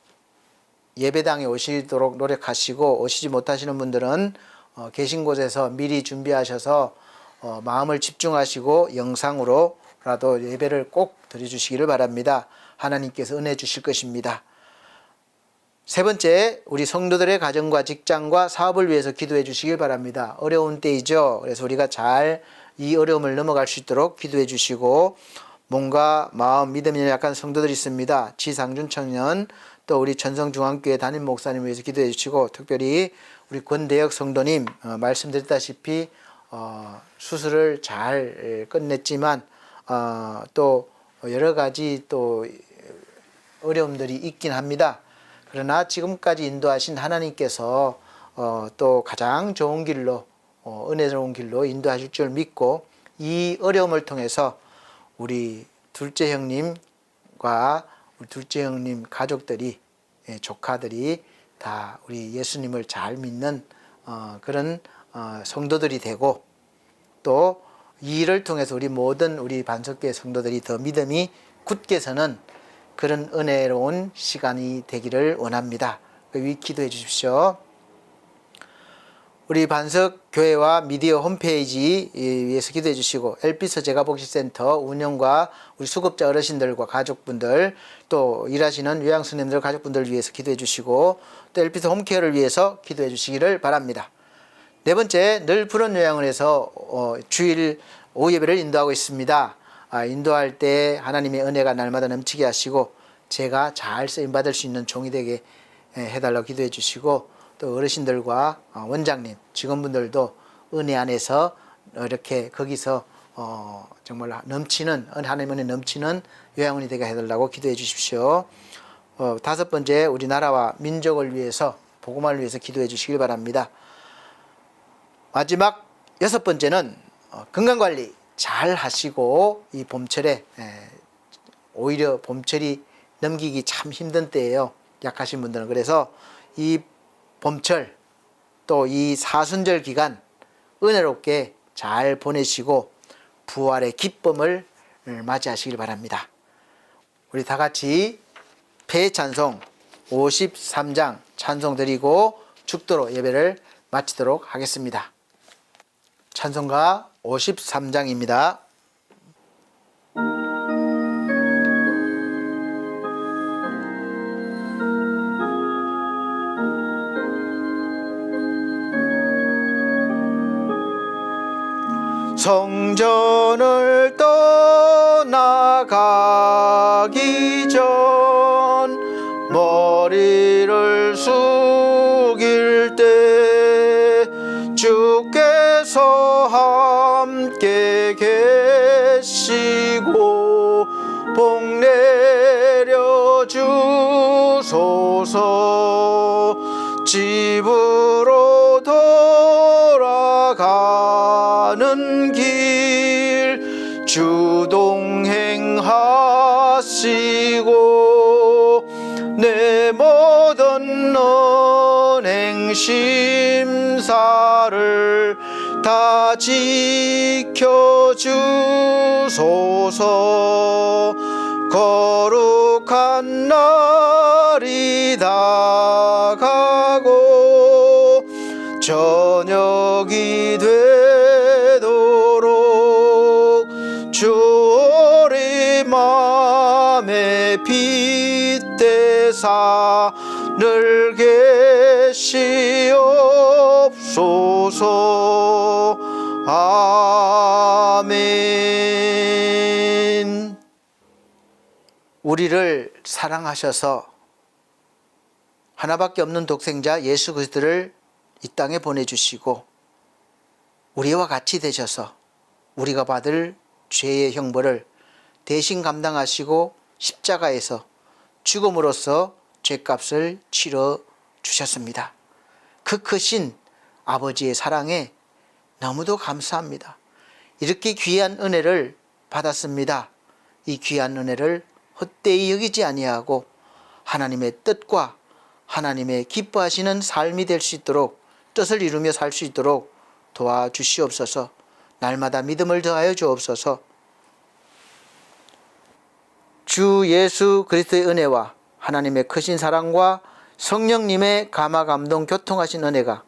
예배당에 오시도록 노력하시고 오시지 못하시는 분들은 계신 곳에서 미리 준비하셔서 마음을 집중하시고 영상으로라도 예배를 꼭 드려주시기를 바랍니다. 하나님께서 은혜 주실 것입니다. 세 번째, 우리 성도들의 가정과 직장과 사업을 위해서 기도해 주시길 바랍니다. 어려운 때이죠. 그래서 우리가 잘 이 어려움을 넘어갈 수 있도록 기도해 주시고, 몸과 마음, 믿음이 약한 성도들이 있습니다. 지상준 청년, 또 우리 전성중앙교회 담임 목사님 위해서 기도해 주시고, 특별히 우리 권대혁 성도님 말씀드렸다시피 수술을 잘 끝냈지만 또 여러 가지 또 어려움들이 있긴 합니다. 그러나 지금까지 인도하신 하나님께서 또 가장 좋은 길로 은혜로운 길로 인도하실 줄 믿고 이 어려움을 통해서 우리 둘째 형님과 우리 둘째 형님 가족들이 조카들이 다 우리 예수님을 잘 믿는 그런 성도들이 되고 또 이 일을 통해서 우리 모든 우리 반석교회 성도들이 더 믿음이 굳게 서는 그런 은혜로운 시간이 되기를 원합니다. 그 위 기도해 주십시오. 우리 반석교회와 미디어 홈페이지 위해서 기도해 주시고 LP서 제가복지센터 운영과 우리 수급자 어르신들과 가족분들 또 일하시는 요양스님들 가족분들을 위해서 기도해 주시고 또 LP서 홈케어를 위해서 기도해 주시기를 바랍니다. 네 번째, 늘 푸른 요양원에서 주일 오후 예배를 인도하고 있습니다. 인도할 때 하나님의 은혜가 날마다 넘치게 하시고 제가 잘 쓰임받을 수 있는 종이 되게 해달라고 기도해 주시고 또 어르신들과 원장님, 직원분들도 은혜 안에서 이렇게 거기서 정말 넘치는 하나님의 은혜 넘치는 요양원이 되게 해달라고 기도해 주십시오. 다섯 번째, 우리나라와 민족을 위해서 복음화를 위해서 기도해 주시길 바랍니다. 마지막 여섯 번째는 건강관리 잘 하시고 이 봄철에 오히려 봄철이 넘기기 참 힘든 때예요. 약하신 분들은. 그래서 이 봄철 또 이 사순절 기간 은혜롭게 잘 보내시고 부활의 기쁨을 맞이하시길 바랍니다. 우리 다 같이 폐찬송 53장 찬송 드리고 축도로 예배를 마치도록 하겠습니다. 찬송가 53장입니다. 성전을 떠나가기 전 머리를 숙일 때 주께서 함께 계시고 복 내려 주소서. 집으로 돌아가는 길 주 동행하시고 내 모든 언행 심사를 다 지켜주소서. 거룩한 날이 다가고 저녁이 되도록 주 우리 맘에 빗대사 늘 계시옵소서. 아멘. 우리를 사랑하셔서 하나밖에 없는 독생자 예수 그리스도를 이 땅에 보내주시고 우리와 같이 되셔서 우리가 받을 죄의 형벌을 대신 감당하시고 십자가에서 죽음으로써 죄값을 치러 주셨습니다. 그 크신 아버지의 사랑에 너무도 감사합니다. 이렇게 귀한 은혜를 받았습니다. 이 귀한 은혜를 헛되이 여기지 아니하고 하나님의 뜻과 하나님의 기뻐하시는 삶이 될 수 있도록 뜻을 이루며 살 수 있도록 도와주시옵소서. 날마다 믿음을 더하여 주옵소서. 주 예수 그리스도의 은혜와 하나님의 크신 사랑과 성령님의 감화 감동 교통하신 은혜가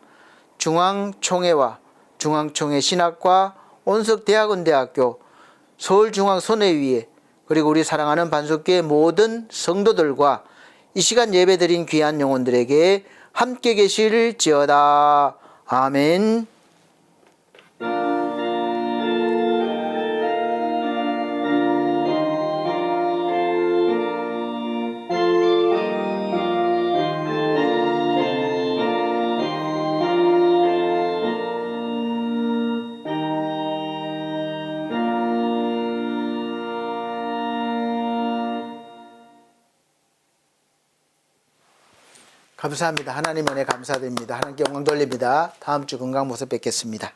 중앙총회와 중앙총회 신학과 온석대학원대학교 서울중앙선회위에 그리고 우리 사랑하는 반석교회 모든 성도들과 이 시간 예배드린 귀한 영혼들에게 함께 계실지어다. 아멘. 감사합니다. 하나님 은혜 감사드립니다. 하나님께 영광 돌립니다. 다음 주 건강 모습 뵙겠습니다.